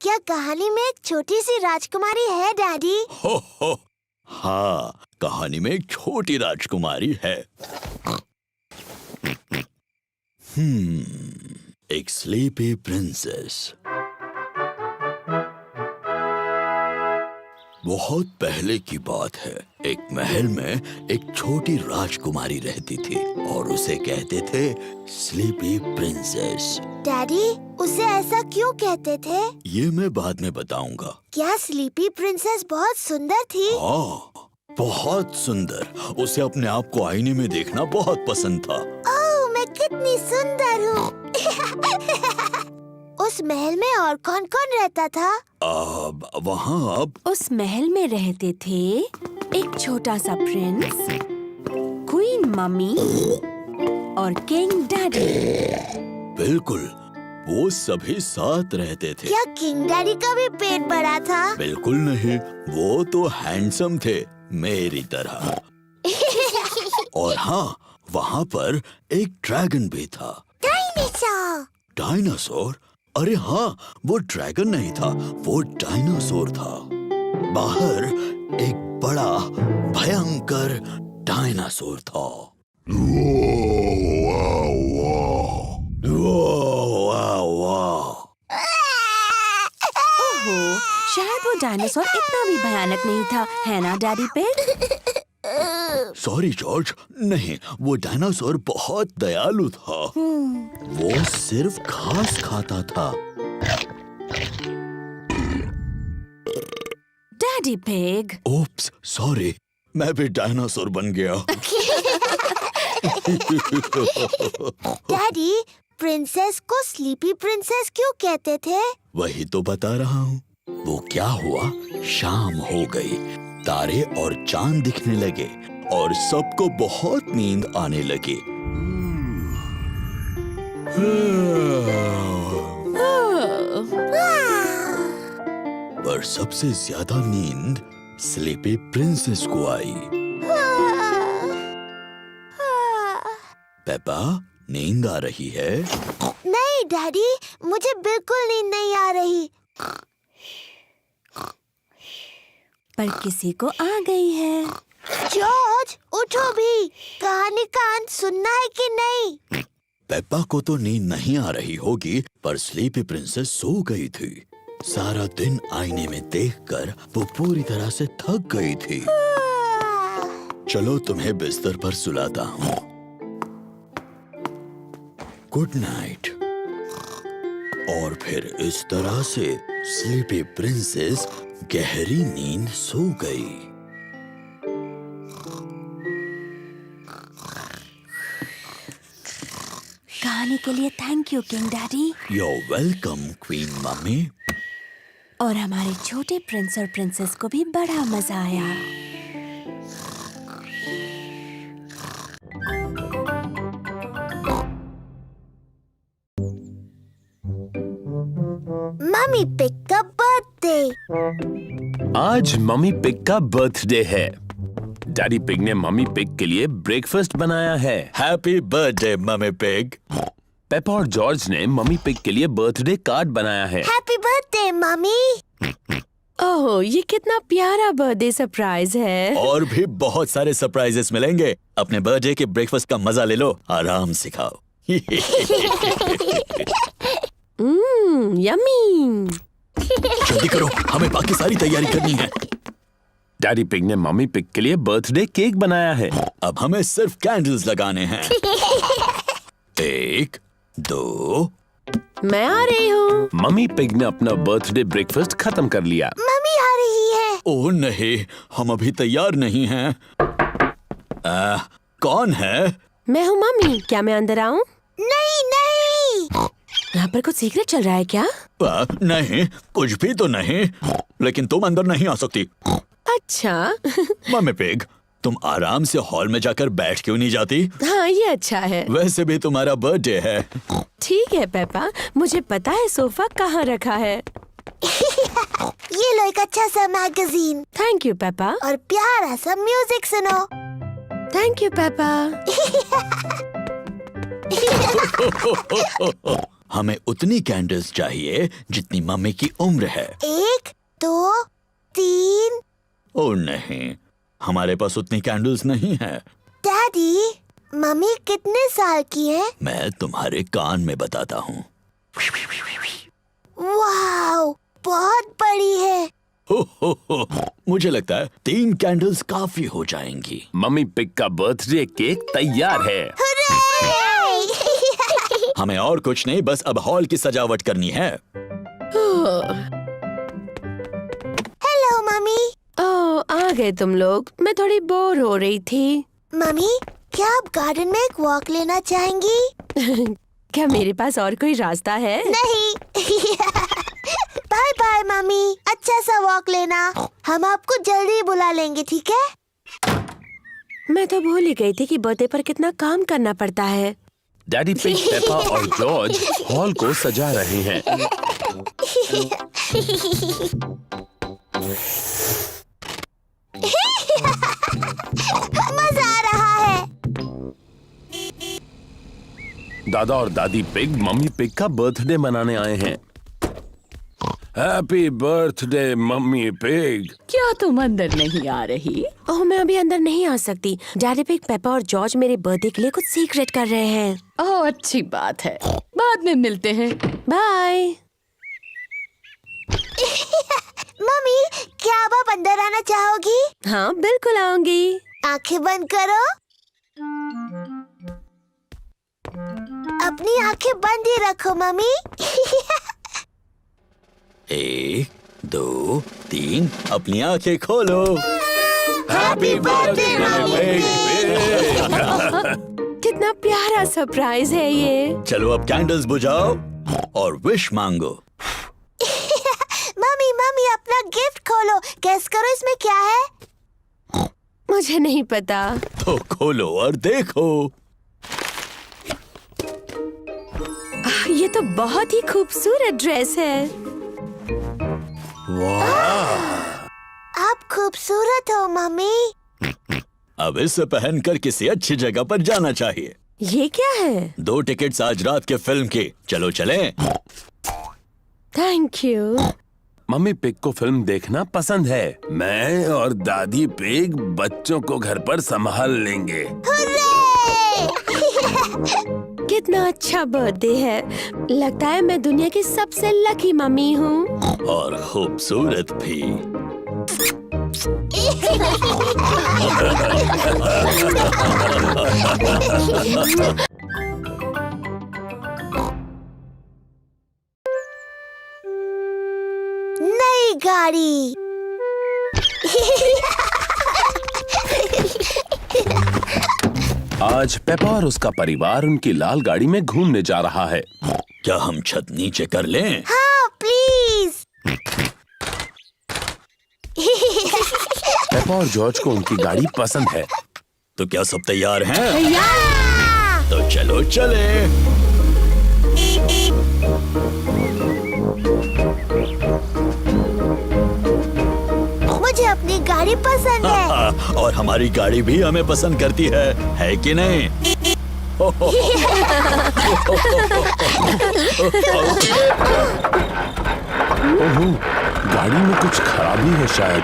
C: क्या कहानी में एक छोटी सी राजकुमारी है डैडी?
B: हो, हाँ, कहानी में एक छोटी राजकुमारी है। एक स्लीपी प्रिंसेस। बहुत पहले की बात है। एक महल में एक छोटी राजकुमारी रहती थी और उसे कहते थे स्लीपी प्रिंसेस।
C: डैडी, उसे ऐसा क्यों कहते थे?
B: ये मैं बाद में बताऊंगा।
C: क्या स्लीपी प्रिंसेस बहुत सुंदर थी?
B: हाँ, बहुत सुंदर। उसे अपने आप को आईने में देखना बहुत पसंद था।
C: ओह, मैं कितनी सुंदर हूँ। उस महल में और कौन कौन रहता था?
B: वहाँ अब
H: उस महल में रहते थे एक छोटा सा प्रिंस, क्वीन मम्मी और किंग डैडी।
B: बिल्कुल, वो सभी साथ रहते थे।
C: क्या किंग डैडी का भी पेट बड़ा था?
B: बिल्कुल नहीं, वो तो हैंडसम थे, मेरी तरह। और हाँ, वहाँ पर एक ड्रैगन भी था।
C: डायनासोर।
B: डायनासोर? अरे हाँ, वो ड्रैगन नहीं था, वो डायनासोर था। बाहर एक बड़ा भयंकर डायनासोर था।
H: ओहो, शायद वो डायनासोर इतना भी भयानक नहीं था, है ना डैडी पिग?
B: सॉरी जॉर्ज, नहीं, वो डायनासोर बहुत दयालु था। वो सिर्फ घास खाता था।
H: Daddy pig.
B: ओप्स, सॉरी, मैं भी डायनासोर बन गया।
C: डैडी, प्रिंसेस को स्लीपी प्रिंसेस क्यों कहते थे?
B: वही तो बता रहा हूँ। वो क्या हुआ, शाम हो गई, तारे और चांद दिखने लगे और सबको बहुत नींद आने लगी। पर सबसे ज्यादा नींद स्लीपी प्रिंसेस को आई। पेपा, नींद आ रही है?
C: नहीं डैडी, मुझे बिल्कुल नींद नहीं आ रही।
H: पर किसी को आ गई है।
C: जॉर्ज, उठो भी। कहानी का अंत सुनना है कि नहीं?
B: पेप्पा को तो नींद नहीं आ रही होगी, पर स्लीपी प्रिंसेस सो गई थी। सारा दिन आईने में देखकर वो पूरी तरह से थक गई थी। चलो तुम्हें बिस्तर पर सुलाता हूँ। Good night. और फिर इस तरह से स्लीपी प्रिंसेस गहरी नींद सो गई।
H: कहानी के लिए thank you king daddy.
B: You're welcome, queen mummy.
H: और हमारे छोटे प्रिंस और प्रिंसेस को भी बड़ा मजा आया।
C: मम्मी पिग का बर्थडे।
A: आज मम्मी पिग का बर्थडे है। डैडी पिग ने मम्मी पिग के लिए ब्रेकफास्ट बनाया है।
B: Happy birthday mummy pig.
A: Peppa और जॉर्ज ने मम्मी पिग के लिए बर्थडे कार्ड बनाया है।
C: Happy birthday mummy.
H: ओह, ये कितना प्यारा बर्थडे सरप्राइज है।
B: और भी बहुत सारे सरप्राइजेस मिलेंगे। अपने बर्थडे के ब्रेकफास्ट का मजा ले लो, आराम से खाओ।
H: यम्मी।
B: जल्दी करो, हमें बाकी सारी तैयारी करनी है।
A: डैडी पिग ने मम्मी पिग के लिए बर्थडे केक बनाया है।
B: अब हमें सिर्फ कैंडल्स लगाने हैं। 1, 2।
H: मैं आ रही हूँ।
A: मम्मी पिग ने अपना बर्थडे ब्रेकफास्ट खत्म कर लिया।
C: मम्मी आ रही है।
B: ओह नहीं, हम अभी तैयार नहीं हैं। कौन है?
H: मैं हूँ मम्मी। क्या मैं अंदर आऊँ?
C: नहीं नहीं।
H: यहाँ पर कुछ सीक्रेट चल रहा है क्या?
B: नहीं, कुछ भी तो नहीं। लेकिन तुम अंदर नहीं आ सकती।
H: अच्छा।
B: मम्मी पिग, तुम आराम से हॉल में जाकर बैठ क्यों नहीं जाती?
H: हाँ, ये अच्छा है।
B: वैसे भी तुम्हारा बर्थडे है।
H: ठीक है पेपा, मुझे पता है सोफा कहाँ रखा है।
C: ये लो एक अच्छा सा मैगजीन।
H: Thank you Peppa.
C: और प्यारा सा म्यूजिक सुनो।
H: Thank you Peppa.
B: हमें उतनी कैंडल्स चाहिए जितनी मम्मी की उम्र है।
C: 1, 2, 3।
B: ओह नहीं, हमारे पास उतनी कैंडल्स नहीं है।
C: डैडी, मम्मी कितने साल की है?
B: मैं तुम्हारे कान में बताता हूँ।
C: वाओ, बहुत बड़ी है।
B: हो, मुझे लगता है 3 कैंडल्स काफी हो जाएंगी।
A: मम्मी पिग का बर्थडे केक तैयार है।
B: हमें और कुछ नहीं, बस अब हॉल की सजावट करनी है।
C: Hello mummy.
H: ओह, आ गए तुम लोग। मैं थोड़ी बोर हो रही थी।
C: मम्मी, क्या आप गार्डन में एक वॉक लेना चाहेंगी?
H: क्या मेरे पास और कोई रास्ता है?
C: नहीं। बाय बाय मम्मी, अच्छा सा वॉक लेना। हम आपको जल्दी बुला लेंगे, ठीक है?
H: मैं तो भूल ही गई थी कि बर्थडे पर कितना काम करना पड़ता है।
A: डैडी पिग, पेपा और जॉर्ज हॉल को सजा रहे हैं।
C: मजा आ रहा है।
A: दादा और दादी पिग मम्मी पिग का बर्थडे मनाने आए हैं। Happy birthday mummy pig.
D: क्या तुम अंदर नहीं आ रही?
H: ओह, मैं अभी अंदर नहीं आ सकती। डैडी पिग, पेपा और जॉर्ज मेरे बर्थडे के लिए कुछ सीक्रेट कर रहे हैं।
D: ओह, अच्छी बात है। बाद में मिलते हैं।
H: बाय।
C: मम्मी, क्या आप अंदर आना चाहोगी?
H: हाँ, बिल्कुल आऊंगी।
C: आंखें बंद करो। अपनी आंखें बंद ही रखो मम्मी।
B: 1, 2, 3, अपनी आंखें खोलो।
A: Happy birthday mummy pig.
H: कितना प्यारा सरप्राइज है ये।
B: चलो अब कैंडल्स बुझाओ और विश मांगो।
C: मम्मी मम्मी, अपना गिफ्ट खोलो। गेस करो इसमें क्या है?
H: मुझे नहीं पता।
B: तो खोलो और देखो।
H: ये तो बहुत ही खूबसूरत ड्रेस है।
B: वाह!
C: आप खूबसूरत हो मम्मी।
B: अब इसे पहनकर किसी अच्छी जगह पर जाना चाहिए।
H: ये क्या है?
B: 2 टिकट्स आज रात के फिल्म के। चलो चलें।
H: Thank you.
A: मम्मी पिग को फिल्म देखना पसंद है। मैं और दादी पिग बच्चों को घर पर संभाल लेंगे।
H: कितना अच्छा बर्थडे है। लगता है मैं दुनिया की सबसे लकी मम्मी हूँ।
B: और खूबसूरत भी।
C: नई गाड़ी।
A: आज पेपा और उसका परिवार उनकी लाल गाड़ी में घूमने जा रहा है।
B: क्या हम छत नीचे कर लें?
C: हाँ प्लीज।
A: पेपा और जॉर्ज को उनकी गाड़ी पसंद है।
B: तो क्या सब तैयार हैं?
C: तैयार।
B: तो चलो चले।
C: मुझे अपनी गाड़ी पसंद है।
B: और हमारी गाड़ी भी हमें पसंद करती है कि नहीं?
A: ओहो, गाड़ी में कुछ खराबी है शायद।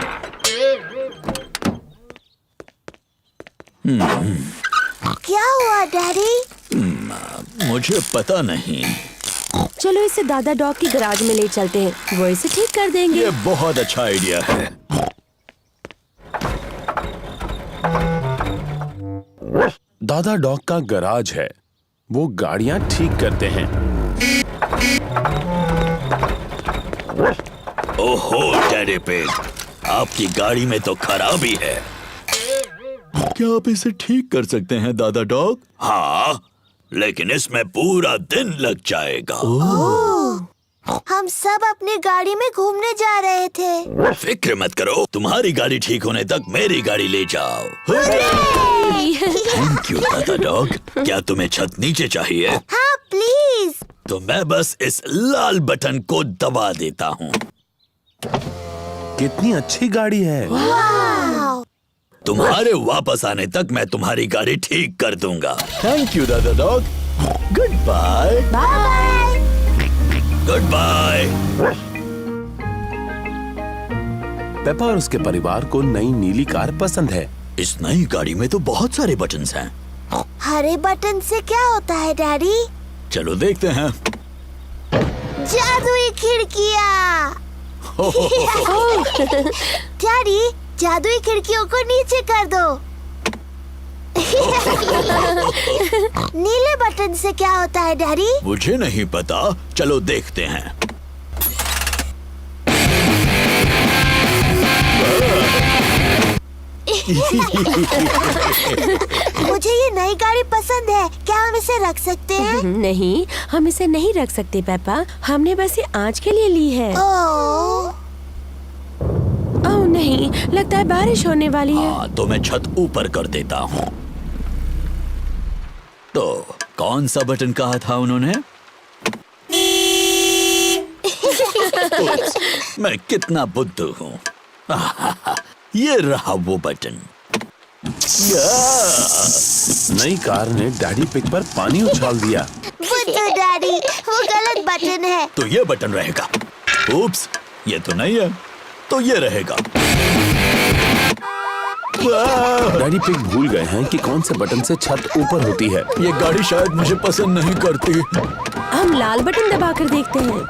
C: क्या हुआ डैडी?
B: मुझे पता नहीं।
H: चलो इसे दादा डॉग की गैराज में ले चलते हैं, वो इसे ठीक कर देंगे।
B: ये बहुत अच्छा आइडिया है।
A: दादा डॉग का गराज है, वो गाड़ियां ठीक करते हैं।
B: ओहो डैडी पिग, आपकी गाड़ी में तो खराबी है। क्या आप इसे ठीक कर सकते हैं दादा डॉग? हाँ, लेकिन इसमें पूरा दिन लग जाएगा।
C: हम सब अपनी गाड़ी में घूमने जा रहे थे।
B: फिक्र मत करो, तुम्हारी गाड़ी ठीक होने तक मेरी गाड़ी ले जाओ। थैंक यू दादा डॉग। क्या तुम्हें छत नीचे चाहिए?
C: हाँ प्लीज।
B: तो मैं बस इस लाल बटन को दबा देता हूँ।
A: कितनी अच्छी गाड़ी है।
C: वाव।
B: तुम्हारे वापस आने तक मैं तुम्हारी गाड़ी ठीक कर दूंगा। थैंक यू दादा Dog. Goodbye.
C: Bye.
B: Goodbye.
A: Peppa और उसके परिवार को नई नीली कार पसंद है।
B: इस नई गाड़ी में तो बहुत सारे बटन्स हैं।
C: हरे बटन से क्या होता है डैडी?
B: चलो देखते हैं।
C: जादुई खिड़कियाँ। डैडी, जादुई खिड़कियों को नीचे कर दो। नीले बटन से क्या होता है डैडी?
B: मुझे नहीं पता, चलो देखते हैं।
C: मुझे ये नई गाड़ी पसंद है, क्या हम इसे रख सकते हैं?
H: नहीं, हम इसे नहीं रख सकते पेपा, हमने बस ये आज के लिए ली है।
C: ओह
H: नहीं, लगता है बारिश होने वाली है।
B: हाँ, तो मैं छत ऊपर कर देता हूँ। तो कौन सा बटन कहा था उन्होंने? मैं कितना बुद्धू हूँ। ये रहा वो बटन।
A: नई कार ने डैडी पिग पर पानी उछाल दिया।
C: बुद्धू डैडी, वो गलत बटन है।
B: तो ये बटन रहेगा। उप्स, ये तो नहीं है, तो ये रहेगा।
A: डैडी पिग भूल गए हैं कि कौन से बटन से छत ऊपर होती है।
B: ये गाड़ी शायद मुझे पसंद नहीं करती।
H: हम लाल बटन दबाकर देखते हैं।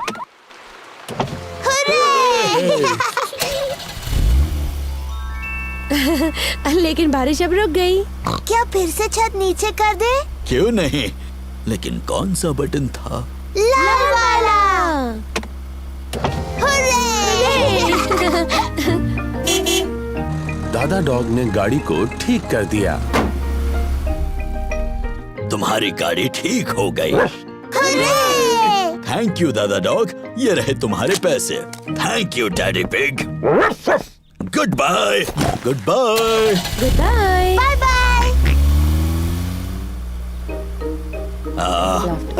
H: लेकिन बारिश अब रुक गई।
C: क्या फिर से छत नीचे कर दे?
B: क्यों नहीं, लेकिन कौन सा बटन था?
C: लाल वाला।
A: दादा डॉग ने गाड़ी को ठीक कर दिया।
B: तुम्हारी गाड़ी ठीक हो गई। थैंक यू दादा डॉग, ये रहे तुम्हारे पैसे। Thank you Daddy pig. Goodbye. Goodbye.
H: Goodbye.
C: Bye bye.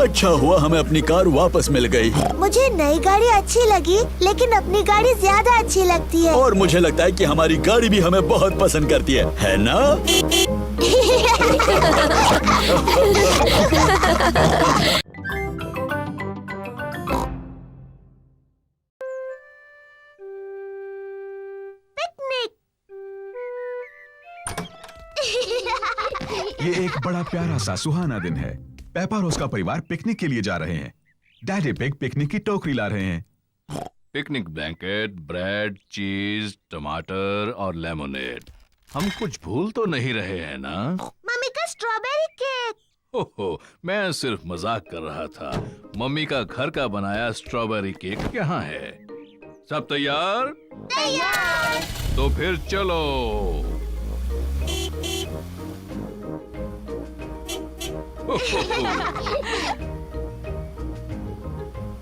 B: अच्छा हुआ हमें अपनी कार वापस मिल गई।
C: मुझे नई गाड़ी अच्छी लगी, लेकिन अपनी गाड़ी ज्यादा अच्छी लगती है।
B: और मुझे लगता है कि हमारी गाड़ी भी हमें बहुत पसंद करती है ना?
E: ये एक बड़ा प्यारा सा सुहाना दिन है। पेपा और उसका परिवार पिकनिक के लिए जा रहे हैं। डैडी पिग पिकनिक की टोकरी ला रहे हैं।
G: पिकनिक ब्लैंकेट, ब्रेड, चीज, टमाटर और लेमोनेड। हम कुछ भूल तो नहीं रहे हैं ना?
C: मम्मी का स्ट्रॉबेरी केक।
G: ओहो, मैं सिर्फ मजाक कर रहा था। मम्मी का घर का बनाया स्ट्रॉबेरी केक यहाँ है। सब तैयार?
C: तैयार।
G: तो फिर चलो।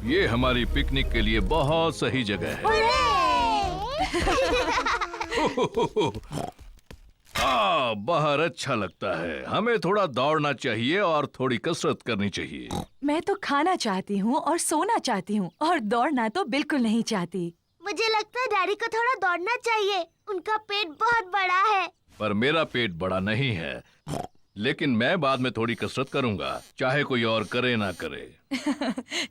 G: ये हमारी पिकनिक के लिए बहुत सही जगह है। बाहर अच्छा लगता है। हमें थोड़ा दौड़ना चाहिए और थोड़ी कसरत करनी चाहिए।
F: मैं तो खाना चाहती हूँ और सोना चाहती हूँ और दौड़ना तो बिल्कुल नहीं चाहती।
C: मुझे लगता है डैडी को थोड़ा दौड़ना चाहिए। उनका पेट बहुत बड़ा है।
G: पर मेरा पेट बड़ा नहीं है। लेकिन मैं बाद में थोड़ी कसरत करूंगा, चाहे कोई और करे ना करे।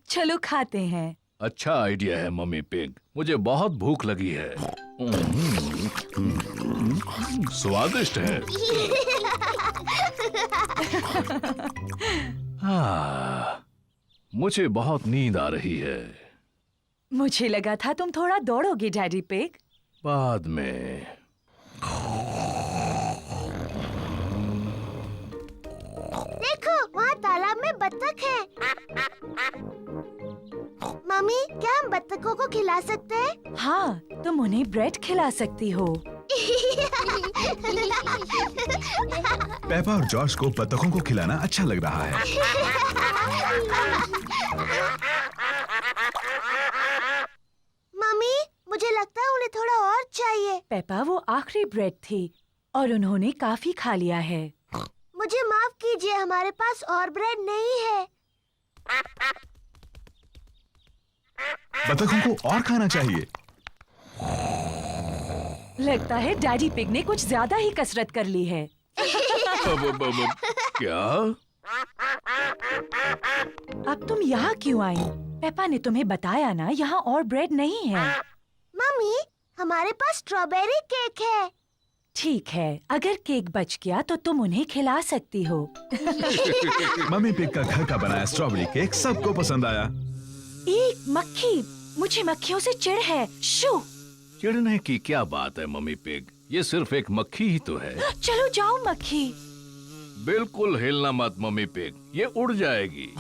F: चलो खाते हैं।
G: अच्छा आइडिया है मम्मी पिग। मुझे बहुत भूख लगी है। स्वादिष्ट है। मुझे बहुत नींद आ रही है।
F: मुझे लगा था तुम थोड़ा दौड़ोगे डैडी पिग।
G: बाद में।
C: देखो, वहाँ तालाब में बत्तख है। मम्मी, क्या हम बत्तखों को खिला सकते हैं?
F: हाँ, तुम उन्हें ब्रेड खिला सकती हो।
E: पेपा और जॉर्ज को बतखों को खिलाना अच्छा लग रहा है।
C: मम्मी, मुझे लगता है उन्हें थोड़ा और चाहिए।
F: पेपा, वो आखिरी ब्रेड थी और उन्होंने काफी खा लिया है।
C: मुझे माफ कीजिए, हमारे पास और ब्रेड नहीं है।
E: बतखों को और खाना चाहिए।
F: लगता है डैडी पिग ने कुछ ज्यादा ही कसरत कर ली है।
G: क्या?
F: अब तुम यहाँ क्यों आई? पेपा ने तुम्हें बताया ना, यहाँ और ब्रेड नहीं है।
C: मम्मी, हमारे पास स्ट्रॉबेरी केक है।
F: ठीक है, अगर केक बच गया तो तुम उन्हें खिला सकती हो।
E: मम्मी पिग का घर का बनाया स्ट्रॉबेरी केक सबको पसंद आया।
F: एक मक्खी, मुझे मक्खियों से चिढ़ है। शू!
G: चिढ़ने की क्या बात है मम्मी पिग? ये सिर्फ एक मक्खी ही तो है।
F: चलो जाओ मक्खी।
G: बिल्कुल हिलना मत मम्मी पिग, ये उड़ जाएगी।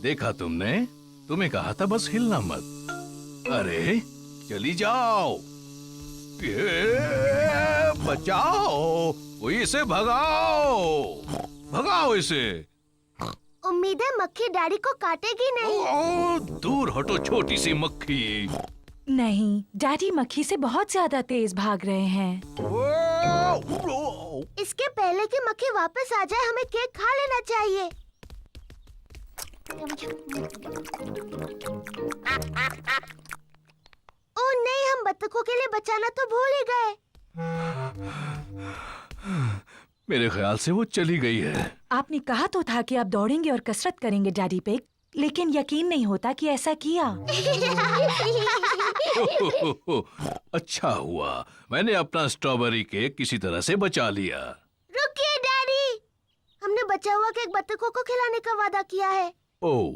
G: देखा तुमने? तुम्हें कहा था बस हिलना मत। अरे चली जाओ। बचाओ, कोई इसे भगाओ, भगाओ इसे।
C: उम्मीद है मक्खी डैडी को काटेगी नहीं।
G: दूर हटो छोटी सी मक्खी।
F: नहीं, डैडी मक्खी से बहुत ज्यादा तेज भाग रहे हैं।
C: इसके पहले कि मक्खी वापस आ जाए, हमें केक खा लेना चाहिए। ओह नहीं, हम बत्तखों के लिए बचाना तो भूल ही गए।
G: मेरे ख्याल से वो चली गई है।
F: आपने कहा तो था कि आप दौड़ेंगे और कसरत करेंगे डैडी पिग, लेकिन यकीन नहीं होता कि ऐसा किया।
G: अच्छा हुआ मैंने अपना स्ट्रॉबेरी केक किसी तरह से बचा लिया।
C: रुकिए डैडी, हमने बचा हुआ केक बत्तखों को खिलाने का वादा किया है।
G: ओह,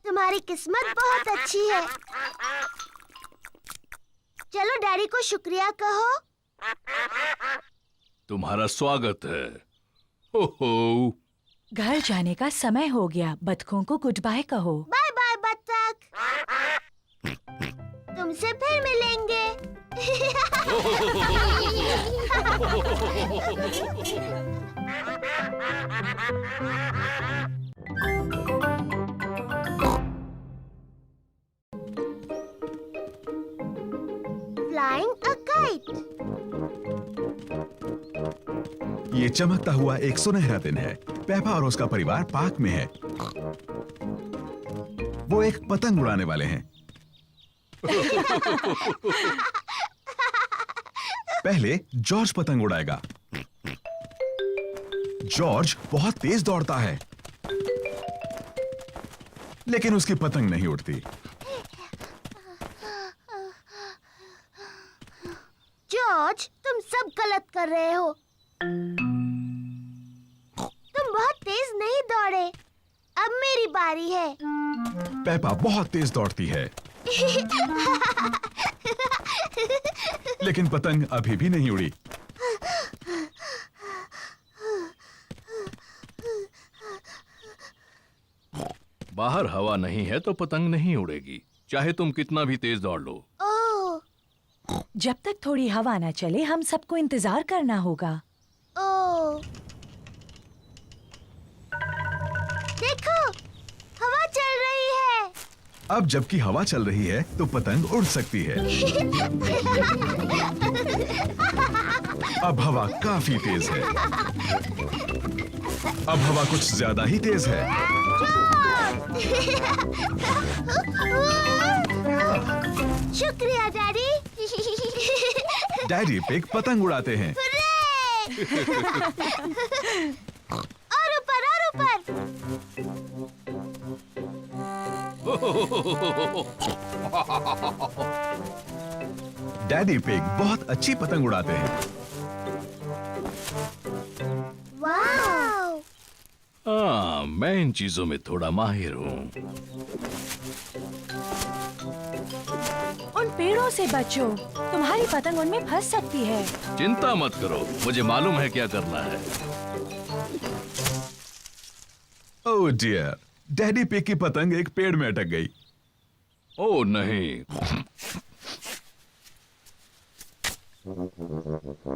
C: तुम्हारी किस्मत बहुत अच्छी है। चलो डैडी को शुक्रिया कहो।
G: तुम्हारा स्वागत है। ओहो,
F: घर जाने का समय हो गया, बतखों को गुड बाय कहो।
C: बाय बाय बत्तख, तुमसे फिर मिलेंगे। Flying a kite.
E: ये चमकता हुआ एक सुनहरा दिन है। पेपा और उसका परिवार पार्क में है। वो एक पतंग उड़ाने वाले हैं। पहले जॉर्ज पतंग उड़ाएगा। जॉर्ज बहुत तेज दौड़ता है, लेकिन उसकी पतंग नहीं उड़ती।
C: जॉर्ज, तुम सब गलत कर रहे हो। नहीं दौड़े। अब मेरी बारी है।
E: पेपा बहुत तेज दौड़ती है, लेकिन पतंग अभी भी नहीं उड़ी।
G: बाहर हवा नहीं है तो पतंग नहीं उड़ेगी, चाहे तुम कितना भी तेज दौड़ लो।
C: ओह,
F: जब तक थोड़ी हवा न चले हम सबको इंतजार करना होगा।
C: ओह, देखो, हवा चल रही है।
E: अब जबकि हवा चल रही है तो पतंग उड़ सकती है। अब हवा काफी तेज है। अब हवा कुछ ज्यादा ही तेज है।
C: शुक्रिया डैडी।
E: डैडी पिग पतंग उड़ाते हैं।
C: और ऊपर और ऊपर।
E: डैडी पिग बहुत अच्छी पतंग उड़ाते हैं।
C: वाव!
G: हाँ, मैं इन चीजों में थोड़ा माहिर हूँ।
F: उन पेड़ों से बचो, तुम्हारी पतंग उनमें फंस सकती है।
G: चिंता मत करो, मुझे मालूम है क्या करना है।
E: ओह डियर, डैडी पिग की पतंग एक पेड़ में अटक गई।
G: ओह नहीं।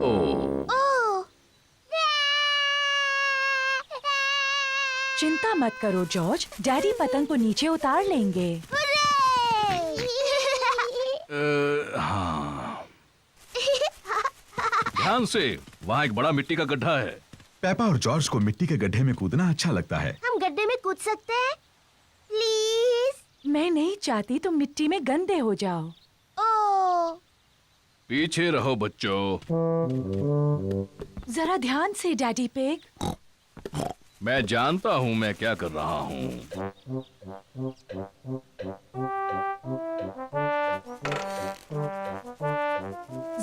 G: ओह,
C: ओह!
F: चिंता मत करो जॉर्ज, डैडी पतंग को नीचे उतार लेंगे।
G: हाँ। ध्यान से, वहाँ एक बड़ा मिट्टी का गड्ढा है।
E: पेपा और जॉर्ज को मिट्टी के गड्ढे में कूदना अच्छा लगता है।
C: हम गड्ढे में कूद सकते हैं? प्लीज।
F: मैं नहीं चाहती तुम मिट्टी में गंदे हो जाओ।
C: ओह!
G: पीछे रहो बच्चों।
F: जरा ध्यान से डैडी पिग।
G: मैं जानता हूँ मैं क्या कर रहा हूँ।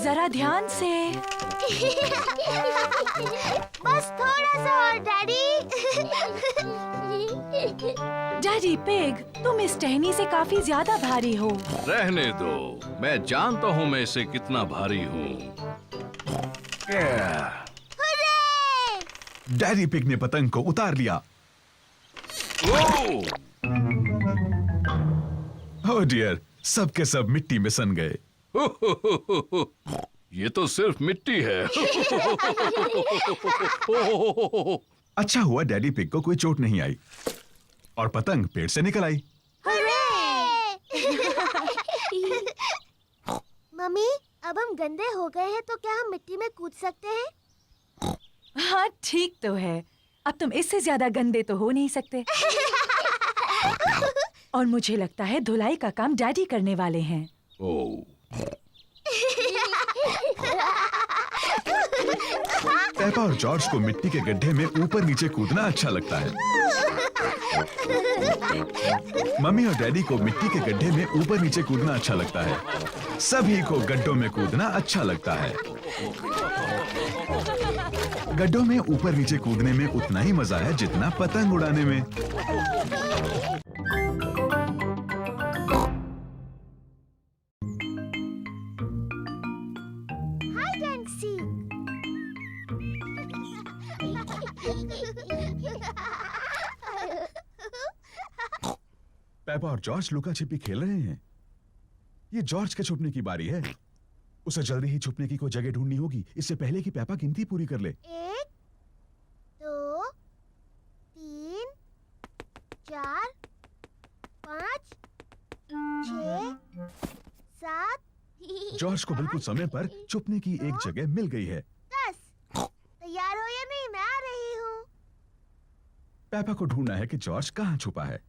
F: जरा ध्यान से।
C: बस थोड़ा सा और डैडी।
F: डैडी पिग, तुम इस टहनी से काफी ज्यादा भारी हो।
G: रहने दो, मैं जानता हूँ मैं इसे कितना भारी हूँ।
E: डैडी पिग ने पतंग को उतार लिया।
G: ओह!
E: ओह डियर, सब के सब मिट्टी में सन गए।
G: ये तो सिर्फ मिट्टी है।
E: अच्छा हुआ डैडी पिग को कोई चोट नहीं आई और पतंग पेड़ से निकल आई।
C: मम्मी, अब हम गंदे हो गए हैं तो क्या हम मिट्टी में कूद सकते हैं?
F: हाँ ठीक तो है, अब तुम इससे ज्यादा गंदे तो हो नहीं सकते। और मुझे लगता है धुलाई का काम डैडी करने वाले हैं।
G: ओह,
E: पेपा और जॉर्ज को मिट्टी के गड्ढे में ऊपर नीचे कूदना अच्छा लगता है। मम्मी और डैडी को मिट्टी के गड्ढे में ऊपर नीचे कूदना अच्छा लगता है। सभी को गड्ढों में कूदना अच्छा लगता है। गड्ढों में ऊपर नीचे कूदने में उतना ही मजा है जितना पतंग उड़ाने में।
C: Hide and seek.
E: पेपा और जॉर्ज लुका छिपी खेल रहे हैं। ये जॉर्ज के छुपने की बारी है। उसे जल्दी ही छुपने की कोई जगह ढूंढनी होगी, इससे पहले कि पेपा गिनती पूरी कर ले।
C: 1, 2, 3, 4, 5, 6, 7।
E: जॉर्ज को बिल्कुल समय पर छुपने की एक जगह मिल गई है।
C: 10। तैयार हो या नहीं? मैं आ रही हूँ।
E: पेपा को ढूंढना है कि जॉर्ज कहाँ छुपा है।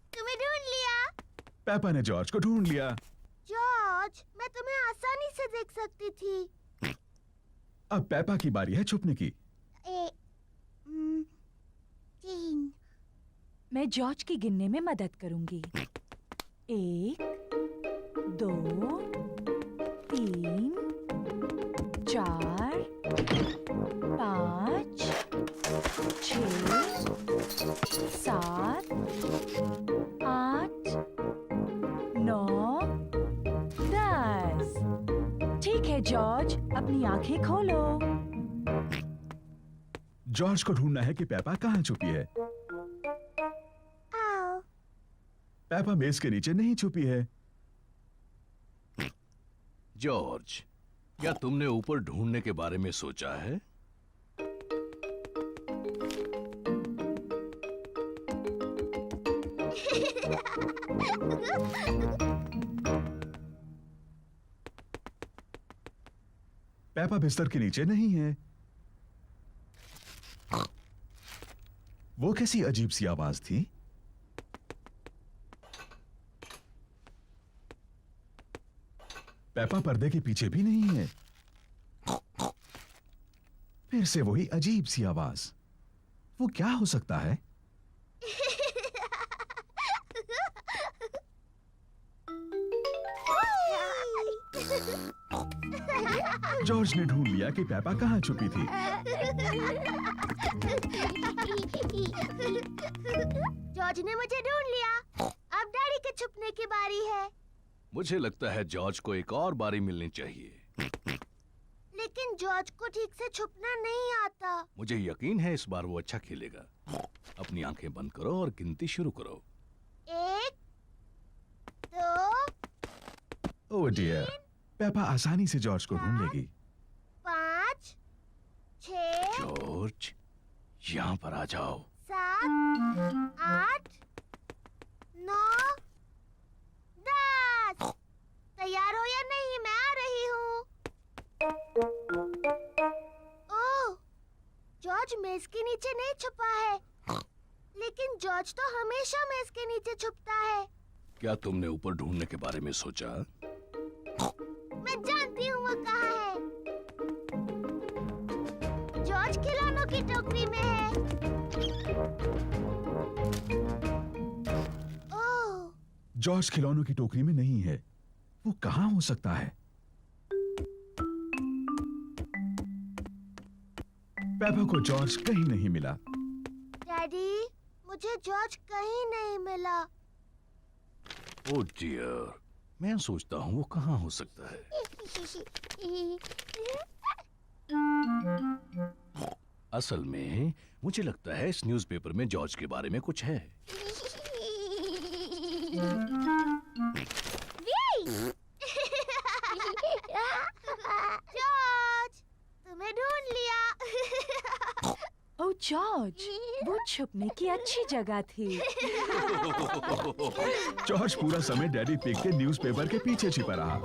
C: तुम्हें ढूंढ लिया।
E: पेपा ने जॉर्ज को ढूंढ लिया।
C: जॉर्ज, मैं तुम्हें आसानी से देख सकती थी।
E: अब पेपा की बारी है छुपने की।
C: 3।
F: मैं जॉर्ज की गिनने में मदद करूंगी। 1, 2, 3, 4, 5, आंखें खोलो।
E: जॉर्ज को ढूंढना है कि पेपा कहाँ छुपी है।
C: आओ।
E: पेपा मेज के नीचे नहीं छुपी है।
G: जॉर्ज, क्या तुमने ऊपर ढूंढने के बारे में सोचा है?
E: पेपा बिस्तर के नीचे नहीं है। वो कैसी अजीब सी आवाज थी? पेपा पर्दे के पीछे भी नहीं है। फिर से वही अजीब सी आवाज। वो क्या हो सकता है? जॉर्ज ने ढूंढ लिया कि पेपा कहाँ छुपी थी।
C: जॉर्ज ने मुझे ढूंढ लिया। अब डैडी के छुपने की बारी है।
G: मुझे लगता है जॉर्ज को एक और बारी मिलनी चाहिए।
C: लेकिन जॉर्ज को ठीक से छुपना नहीं आता।
G: मुझे यकीन है इस बार वो अच्छा खेलेगा। अपनी आंखें बंद करो और गिनती शुरू करो।
C: 1, 2,
E: ओह डियर, पेपा आसानी से जॉर्ज को ढूंढ लेगी।
C: 5, 6,
G: जॉर्ज, यहाँ पर आ जाओ।
C: 7, 8, 9, 10। तैयार हो या नहीं? मैं आ रही हूँ। ओह, जॉर्ज मेज के नीचे नहीं छुपा है। लेकिन जॉर्ज तो हमेशा मेज के नीचे छुपता है।
G: क्या तुमने ऊपर ढूंढने के बारे में सोचा?
C: मैं जानती हूँ वो कहाँ है। जॉर्ज खिलौनों की टोकरी में है। ओह,
E: जॉर्ज खिलौनों की टोकरी में नहीं है। वो कहाँ हो सकता है? पेपा को जॉर्ज कहीं नहीं मिला।
C: डैडी, मुझे जॉर्ज कहीं नहीं मिला।
G: ओह डियर, मैं सोचता हूँ वो कहाँ हो सकता है। असल में मुझे लगता है इस न्यूज़पेपर में जॉर्ज के बारे में कुछ है।
C: जॉर्ज, तुम्हें ढूंढ लिया।
F: ओह जॉर्ज, वो छुपने की अच्छी जगह थी।
E: जॉर्ज पूरा समय डैडी पिग के न्यूज़पेपर के पीछे छिपा रहा।